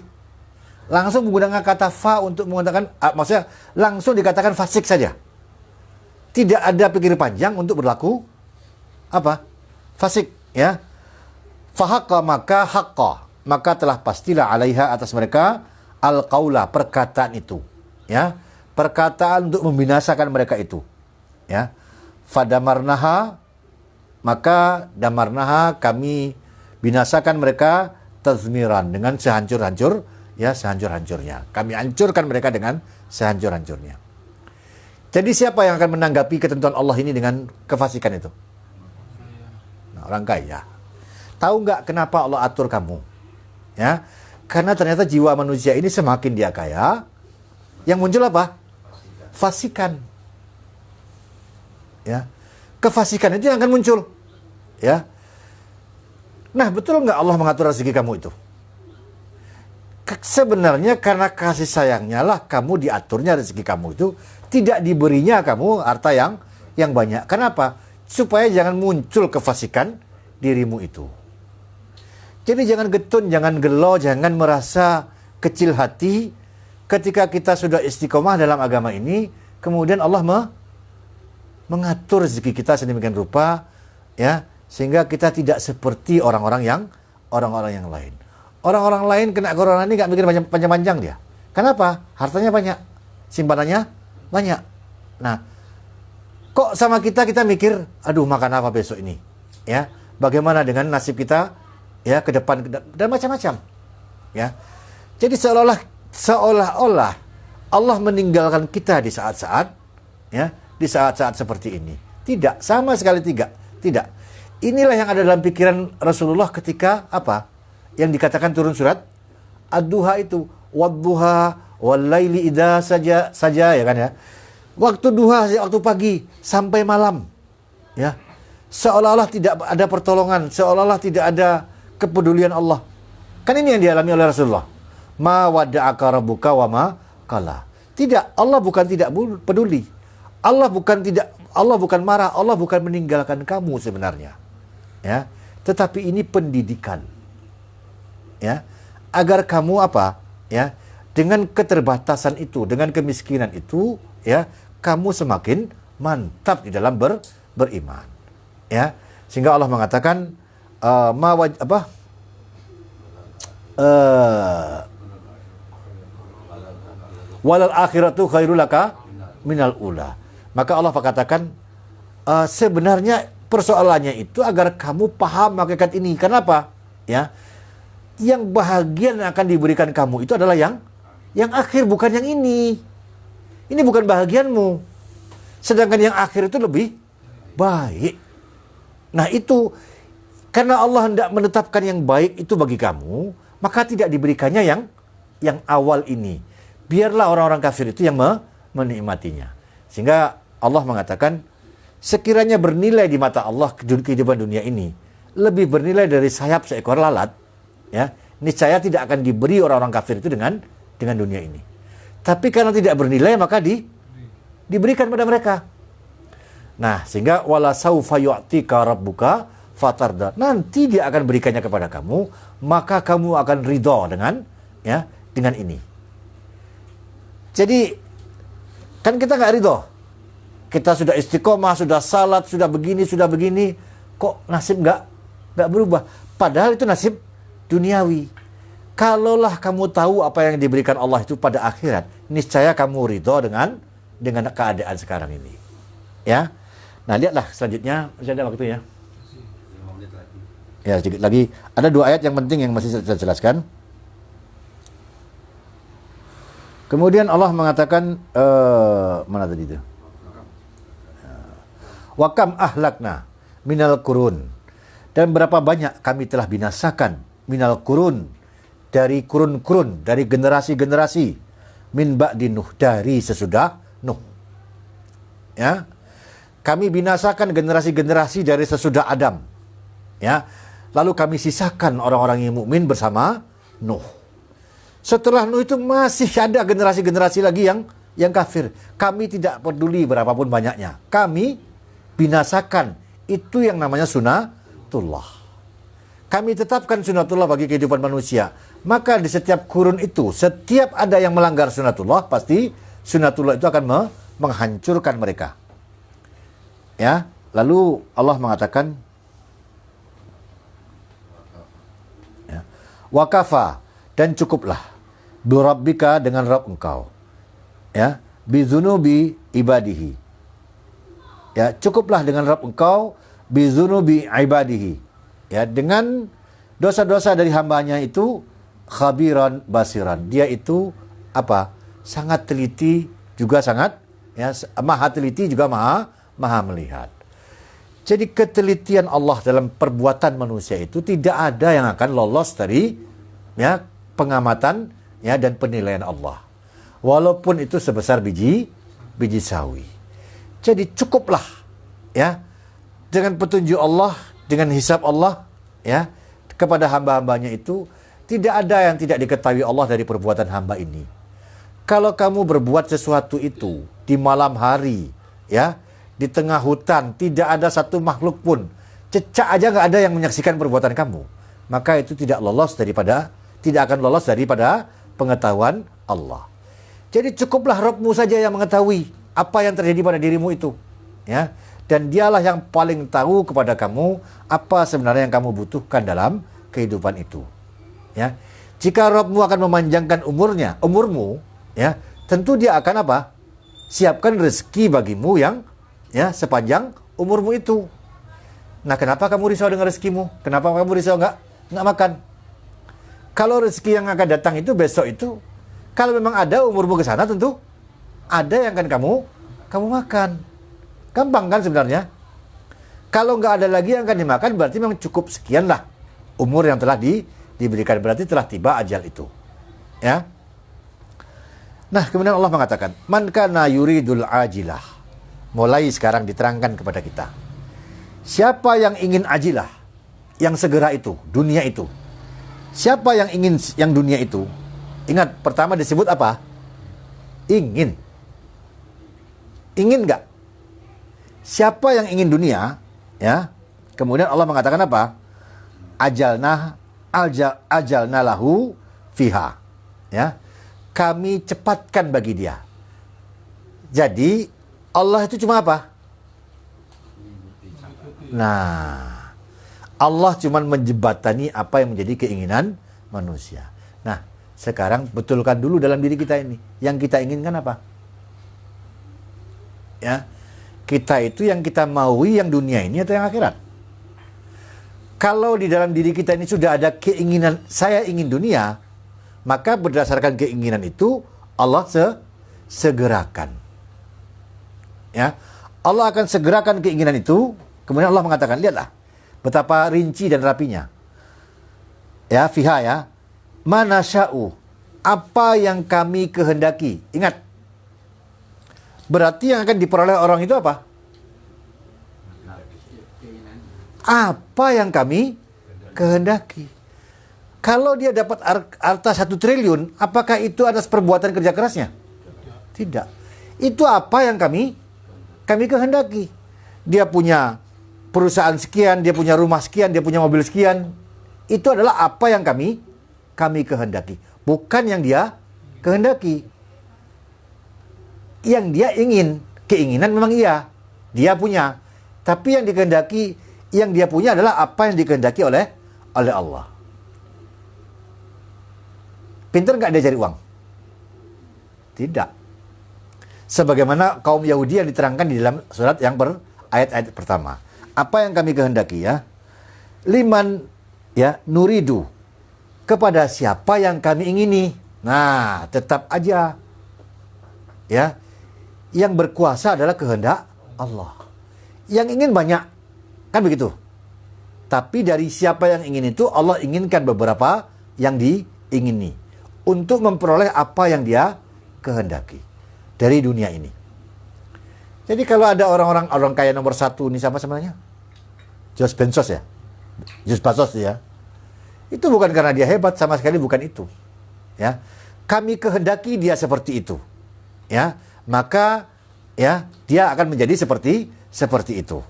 Langsung menggunakan kata fa untuk mengatakan, maksudnya langsung dikatakan fasik saja. Tidak ada pikir panjang untuk berlaku apa? Fasik, ya. Fahaqqa, maka telah pastilah alaiha, atas mereka, al-qaula, perkataan itu, ya. Perkataan untuk membinasakan mereka itu, ya. Fadamarnaha, maka damarnaha, kami binasakan mereka, tazmiran, dengan sehancur-hancur, ya, sehancur-hancurnya. Kami hancurkan mereka dengan sehancur-hancurnya. Jadi siapa yang akan menanggapi ketentuan Allah ini dengan kefasikan itu? Nah, orang kaya. Tahu nggak kenapa Allah atur kamu? Ya, karena ternyata jiwa manusia ini semakin dia kaya, yang muncul apa? Fasikan. Ya, kefasikan itu yang akan muncul. Ya. Nah, betul nggak Allah mengatur rezeki kamu itu? Sebenarnya karena kasih sayangnya lah kamu diaturnya rezeki kamu itu, tidak diberinya kamu harta yang banyak. Kenapa? Supaya jangan muncul kefasikan dirimu itu. Jadi jangan getun, jangan gelo, jangan merasa kecil hati ketika kita sudah istiqomah dalam agama ini, kemudian Allah mengatur rezeki kita sedemikian rupa, ya, sehingga kita tidak seperti orang-orang yang lain. Orang-orang lain kena corona ini nggak mikir panjang-panjang dia. Kenapa? Hartanya banyak, simpanannya banyak. Nah, kok sama kita mikir, aduh makan apa besok ini? Ya, bagaimana dengan nasib kita? Ya, ke depan dan macam-macam. Ya, jadi seolah-olah Allah meninggalkan kita di saat-saat, ya, di saat-saat seperti ini. Tidak, sama sekali tidak. Inilah yang ada dalam pikiran Rasulullah ketika apa? Yang dikatakan turun surat Ad-Duha itu, wadduha wal-laili idza saja, ya kan, ya. Waktu duha, waktu pagi sampai malam, ya. Seolah-olah tidak ada pertolongan, seolah-olah tidak ada kepedulian Allah. Kan ini yang dialami oleh Rasulullah. Ma wadda'aka rabbuka wa ma qala. Tidak, Allah bukan tidak peduli. Allah bukan marah, Allah bukan meninggalkan kamu sebenarnya. Ya. Tetapi ini pendidikan. Ya. Agar kamu apa? Ya, dengan keterbatasan itu, dengan kemiskinan itu, ya, kamu semakin mantap di dalam beriman. Ya, sehingga Allah mengatakan walal akhiratu khairul laka minal ula. Maka Allah katakan sebenarnya persoalannya itu agar kamu paham hakikat ini. Kenapa? Ya, yang bahagia yang akan diberikan kamu itu adalah yang akhir, bukan yang ini. Ini bukan bahagianmu. Sedangkan yang akhir itu lebih baik. Nah itu, karena Allah hendak menetapkan yang baik itu bagi kamu, maka tidak diberikannya yang awal ini. Biarlah orang-orang kafir itu yang menikmatinya. Sehingga Allah mengatakan, sekiranya bernilai di mata Allah kehidupan dunia ini, lebih bernilai dari sayap seekor lalat, ya, niscaya tidak akan diberi orang-orang kafir itu dengan dunia ini. Tapi karena tidak bernilai, maka diberikan pada mereka. Nah, sehingga wala saufa yu'tika rabbuka fatarda. Nanti dia akan berikannya kepada kamu, maka kamu akan ridho dengan ini. Jadi kan kita nggak ridho. Kita sudah istiqomah, sudah salat, sudah begini, kok nasib nggak berubah. Padahal itu nasib duniawi. Kalaulah kamu tahu apa yang diberikan Allah itu pada akhirat, niscaya kamu ridho dengan keadaan sekarang ini. Ya. Nah, lihatlah selanjutnya, masih ada waktu ya. Ya, sedikit lagi. Ada 2 ayat yang penting yang masih saya jelaskan. Kemudian Allah mengatakan, mana tadi itu? Wa kam ahlakna minal qurun. Dan berapa banyak kami telah binasakan minal qurun, dari kurun-kurun, dari generasi-generasi, min ba'di Nuh, dari sesudah Nuh. Ya. Kami binasakan generasi-generasi dari sesudah Adam. Ya. Lalu kami sisakan orang-orang yang mukmin bersama Nuh. Setelah Nuh itu masih ada generasi-generasi lagi yang kafir. Kami tidak peduli berapapun banyaknya. Kami binasakan. Itu yang namanya sunatullah. Kami tetapkan sunatullah bagi kehidupan manusia. Maka di setiap kurun itu, setiap ada yang melanggar sunatullah, pasti sunatullah itu akan menghancurkan mereka. Ya, lalu Allah mengatakan, ya, wakafa, dan cukuplah birabbika, dengan Rabb engkau, ya, bizunubi ibadihi, ya, cukuplah dengan Rabb engkau, bizunubi ibadihi, ya, dengan dosa-dosa dari hambanya itu, khabiran basiran, dia itu apa? Sangat teliti, juga sangat, ya, maha teliti, juga maha melihat. Jadi ketelitian Allah dalam perbuatan manusia itu tidak ada yang akan lolos dari, ya, pengamatan, ya, dan penilaian Allah. Walaupun itu sebesar biji sawi. Jadi cukuplah, ya, dengan petunjuk Allah, dengan hisab Allah, ya, kepada hamba-hambanya itu, tidak ada yang tidak diketahui Allah dari perbuatan hamba ini. Kalau kamu berbuat sesuatu itu di malam hari, ya, di tengah hutan, tidak ada satu makhluk pun, cecak aja nggak ada yang menyaksikan perbuatan kamu, maka itu tidak akan lolos daripada pengetahuan Allah. Jadi cukuplah Rabbmu saja yang mengetahui apa yang terjadi pada dirimu itu, ya, dan dialah yang paling tahu kepada kamu apa sebenarnya yang kamu butuhkan dalam kehidupan itu. Ya, jika Rabbmu akan memanjangkan umurmu, ya, tentu dia akan apa? Siapkan rezeki bagimu yang, ya, sepanjang umurmu itu. Nah, kenapa kamu risau dengan rezekimu? Kenapa kamu risau nggak makan? Kalau rezeki yang akan datang itu besok itu, kalau memang ada umurmu ke sana, tentu ada yang akan kamu makan. Gampang kan sebenarnya? Kalau nggak ada lagi yang akan dimakan, berarti memang cukup sekian lah umur yang telah diberikan, berarti telah tiba ajal itu. Ya. Nah, kemudian Allah mengatakan, man kana yuridul ajilah. Mulai sekarang diterangkan kepada kita. Siapa yang ingin ajilah, yang segera itu, dunia itu. Siapa yang ingin yang dunia itu? Ingat, pertama disebut apa? Ingin. Ingin nggak? Siapa yang ingin dunia, ya? Kemudian Allah mengatakan apa? Ajalna lahu fiha. Ya. kami cepatkan bagi dia. Jadi Allah itu cuma apa? Nah, Allah cuma menjebatani apa yang menjadi keinginan manusia. Nah, sekarang betulkan dulu dalam diri kita ini. Yang kita inginkan apa? Ya, kita itu yang kita maui yang dunia ini atau yang akhirat? Kalau di dalam diri kita ini sudah ada keinginan, saya ingin dunia, maka berdasarkan keinginan itu Allah segerakan. Ya, Allah akan segerakan keinginan itu. Kemudian Allah mengatakan, lihatlah betapa rinci dan rapinya. Ya, fiha ya. Mana sya'u, apa yang kami kehendaki. Ingat, berarti yang akan diperoleh orang itu apa? Apa yang kami kehendaki. Kalau dia dapat harta 1 triliun, apakah itu atas perbuatan kerja kerasnya? Tidak. Itu apa yang kami kehendaki. Dia punya perusahaan sekian, dia punya rumah sekian, dia punya mobil sekian. Itu adalah apa yang kami kehendaki. Bukan yang dia kehendaki. Yang dia ingin. Keinginan memang iya. Dia punya. Tapi yang dikehendaki, yang dia punya adalah apa yang dikehendaki oleh Allah. Pintar nggak dia cari uang? Tidak. Sebagaimana kaum Yahudi yang diterangkan di dalam surat yang ayat-ayat pertama. Apa yang kami kehendaki ya? Liman ya nuridu, kepada siapa yang kami ingini. Nah, tetap aja ya, yang berkuasa adalah kehendak Allah. Yang ingin banyak, kan begitu. Tapi dari siapa yang ingin itu, Allah inginkan beberapa yang diingini untuk memperoleh apa yang dia kehendaki dari dunia ini. Jadi kalau ada orang kaya nomor 1 ini siapa sebenarnya? Jeff Bezos ya? Jeff Bezos ya? Itu bukan karena dia hebat, sama sekali bukan itu. Ya, kami kehendaki dia seperti itu. Ya, maka ya dia akan menjadi seperti itu.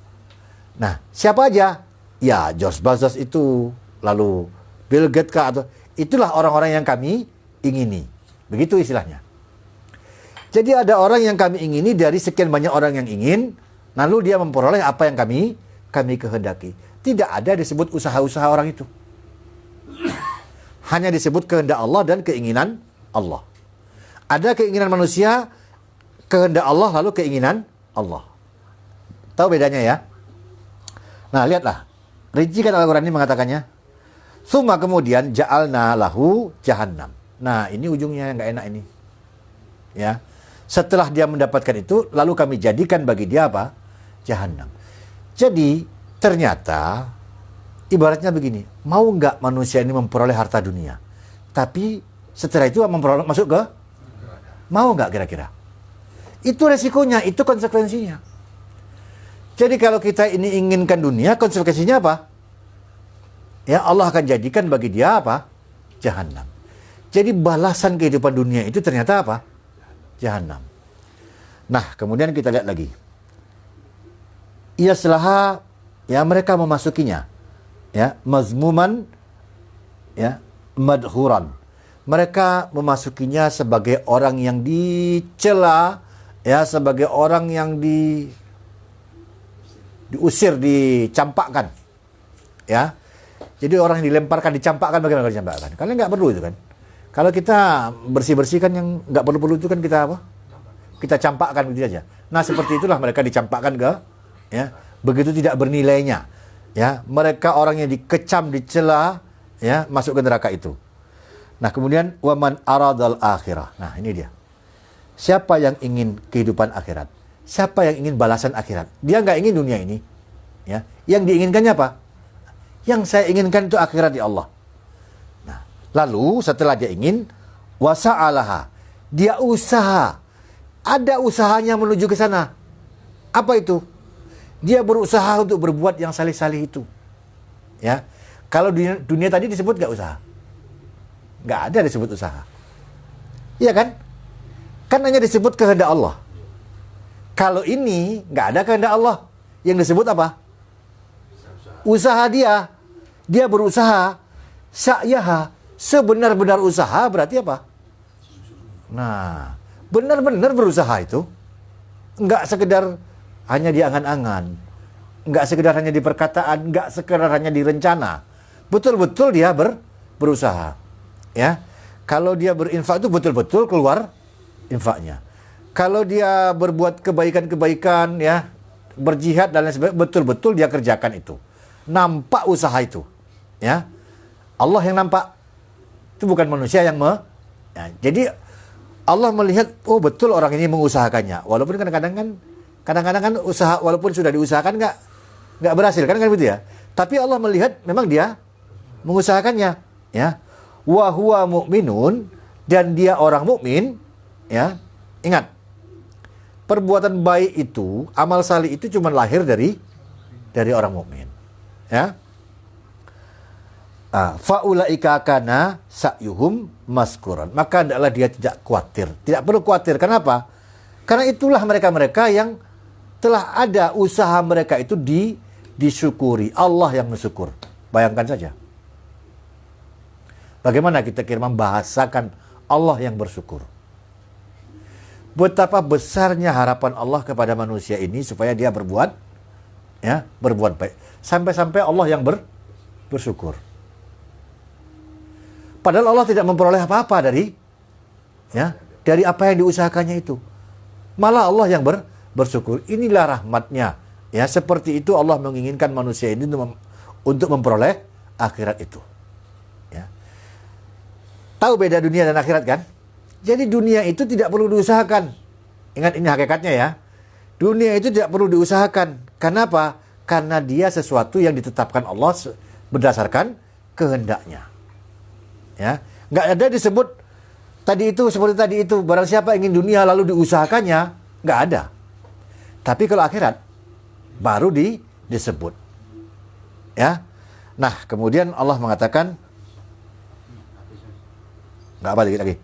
Nah, siapa aja? Ya, George Bezos itu, lalu Bill Gates kah, atau itulah orang-orang yang kami ingini. Begitu istilahnya. Jadi ada orang yang kami ingini dari sekian banyak orang yang ingin, lalu dia memperoleh apa yang kami kehendaki. Tidak ada disebut usaha-usaha orang itu. Hanya disebut kehendak Allah dan keinginan Allah. Ada keinginan manusia, kehendak Allah, lalu keinginan Allah. Tahu bedanya ya? Nah, lihatlah. Rincikan Al-Quran ini mengatakannya. Summa kemudian ja'alna lahu jahannam. Nah, ini ujungnya yang nggak enak ini. Ya. Setelah dia mendapatkan itu, lalu kami jadikan bagi dia apa? Jahannam. Jadi, ternyata ibaratnya begini, mau nggak manusia ini memperoleh harta dunia? Tapi setelah itu masuk ke? Mau nggak kira-kira? Itu resikonya, itu konsekuensinya. Jadi kalau kita ini inginkan dunia, konsekuensinya apa? Ya, Allah akan jadikan bagi dia apa? Jahannam. Jadi balasan kehidupan dunia itu ternyata apa? Jahannam. Nah, kemudian kita lihat lagi. Ia setelah ya mereka memasukinya, ya mazmuman, ya madhuran. Mereka memasukinya sebagai orang yang dicela, ya sebagai orang yang diusir, dicampakkan, ya. Jadi orang yang dilemparkan, dicampakkan, bagaimana dicampakkan? Kalian nggak perlu itu kan? Kalau kita bersih-bersihkan yang nggak perlu-perlu itu kan kita apa? Kita campakkan begitu saja. Nah, seperti itulah mereka dicampakkan ke, ya, begitu tidak bernilainya. Ya, mereka orang yang dikecam, dicela, ya, masuk ke neraka itu. Nah, kemudian waman aradal akhirah. Nah, ini dia. Siapa yang ingin kehidupan akhirat? Siapa yang ingin balasan akhirat? Dia nggak ingin dunia ini. Ya, yang diinginkannya apa? Yang saya inginkan itu akhirat ya Allah. Nah, lalu setelah dia ingin, wasa'alaha. Dia usaha. Ada usahanya menuju ke sana. Apa itu? Dia berusaha untuk berbuat yang salih-salih itu. Ya, kalau dunia tadi disebut nggak usaha? Nggak ada disebut usaha. Iya kan? Kan hanya disebut kehendak Allah. Kalau ini nggak ada kehendak Allah. Yang disebut apa? Usaha dia. Dia berusaha. Sa'yaha. Sebenar-benar usaha berarti apa? Nah, benar-benar berusaha itu. Enggak sekedar hanya di angan-angan. Enggak sekedar hanya di perkataan, enggak sekedar hanya di rencana. Betul-betul dia berusaha. Ya. Kalau dia berinfak itu betul-betul keluar infaknya. Kalau dia berbuat kebaikan-kebaikan, ya, berjihad dan lain sebagainya, betul-betul dia kerjakan itu. Nampak usaha itu. Ya. Allah yang nampak. Itu bukan manusia yang ya, jadi Allah melihat, oh betul orang ini mengusahakannya. Walaupun kadang-kadang kan usaha, walaupun sudah diusahakan nggak berhasil kan begitu ya. Tapi Allah melihat memang dia mengusahakannya, ya. Wa huwa mu'minun, dan dia orang mukmin, ya. Ingat, perbuatan baik itu, amal salih itu cuma lahir dari orang mukmin, ya. Faulaika kana sa'yuhum maskuran. Maka hendaklah dia tidak khawatir. Tidak perlu khawatir. Kenapa? Karena itulah mereka-mereka yang telah ada usaha mereka itu disyukuri. Allah yang mensyukur. Bayangkan saja. Bagaimana kita kira membahasakan Allah yang bersyukur. Betapa besarnya harapan Allah kepada manusia ini supaya dia berbuat baik. Sampai-sampai Allah yang bersyukur. Padahal Allah tidak memperoleh apa-apa dari apa yang diusahakannya itu. Malah Allah yang bersyukur. Inilah rahmatnya. Ya, seperti itu Allah menginginkan manusia ini untuk memperoleh akhirat itu. Ya. Tahu beda dunia dan akhirat kan? Jadi dunia itu tidak perlu diusahakan. Ingat, ini hakikatnya ya. Dunia itu tidak perlu diusahakan. Kenapa? Karena dia sesuatu yang ditetapkan Allah berdasarkan kehendaknya. Ya, nggak ada disebut tadi itu seperti tadi itu. Barang siapa ingin dunia lalu diusahakannya, nggak ada. Tapi kalau akhirat baru disebut. Ya. Nah, kemudian Allah mengatakan, nggak apa lagi.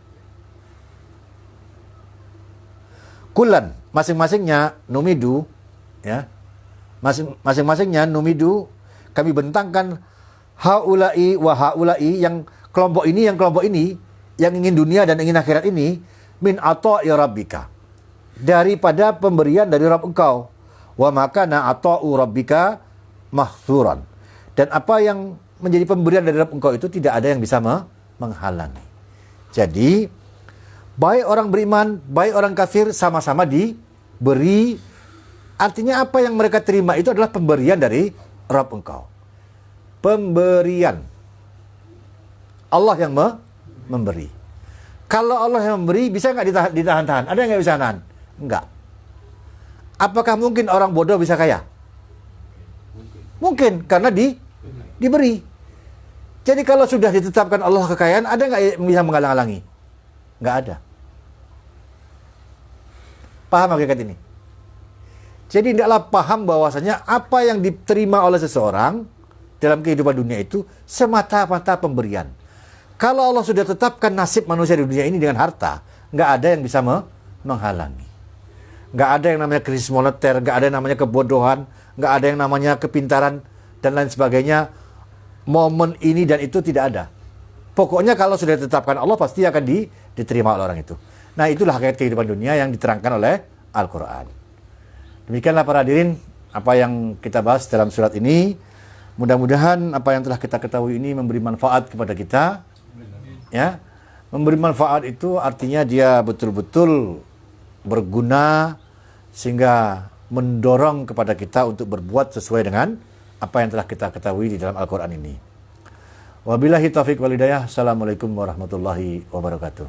Kulan, masing-masingnya numidu, ya. Masing-masingnya numidu, kami bentangkan haulai wa haulai, yang kelompok ini, yang ingin dunia dan ingin akhirat ini, min ata'i rabbika, daripada pemberian dari Rabb engkau. Wa makana ata'u rabbika mahzuran, dan apa yang menjadi pemberian dari Rabb engkau itu tidak ada yang bisa menghalangi. Jadi, baik orang beriman, baik orang kafir sama-sama diberi. Artinya apa yang mereka terima itu adalah pemberian dari Rabb engkau. Pemberian. Allah yang memberi. Kalau Allah yang memberi, bisa nggak ditahan-tahan? Ada yang nggak bisa nahan? Enggak. Apakah mungkin orang bodoh bisa kaya? Mungkin, karena diberi. Jadi kalau sudah ditetapkan Allah kekayaan, ada nggak yang bisa menghalang-halangi? Nggak ada. Paham hakikat ini? Jadi tidaklah paham bahwasanya apa yang diterima oleh seseorang dalam kehidupan dunia itu semata-mata pemberian. Kalau Allah sudah tetapkan nasib manusia di dunia ini dengan harta, nggak ada yang bisa menghalangi. Nggak ada yang namanya krisis moneter, nggak ada yang namanya kebodohan, nggak ada yang namanya kepintaran, dan lain sebagainya. Momen ini dan itu tidak ada. Pokoknya kalau sudah ditetapkan Allah, pasti akan diterima oleh orang itu. Nah, itulah hakikat kehidupan dunia yang diterangkan oleh Al-Quran. Demikianlah para hadirin, apa yang kita bahas dalam surat ini. Mudah-mudahan apa yang telah kita ketahui ini memberi manfaat kepada kita. Ya, memberi manfaat itu artinya dia betul-betul berguna sehingga mendorong kepada kita untuk berbuat sesuai dengan apa yang telah kita ketahui di dalam Al-Quran ini. Wabillahi taufiq wal hidayah. Assalamualaikum warahmatullahi wabarakatuh.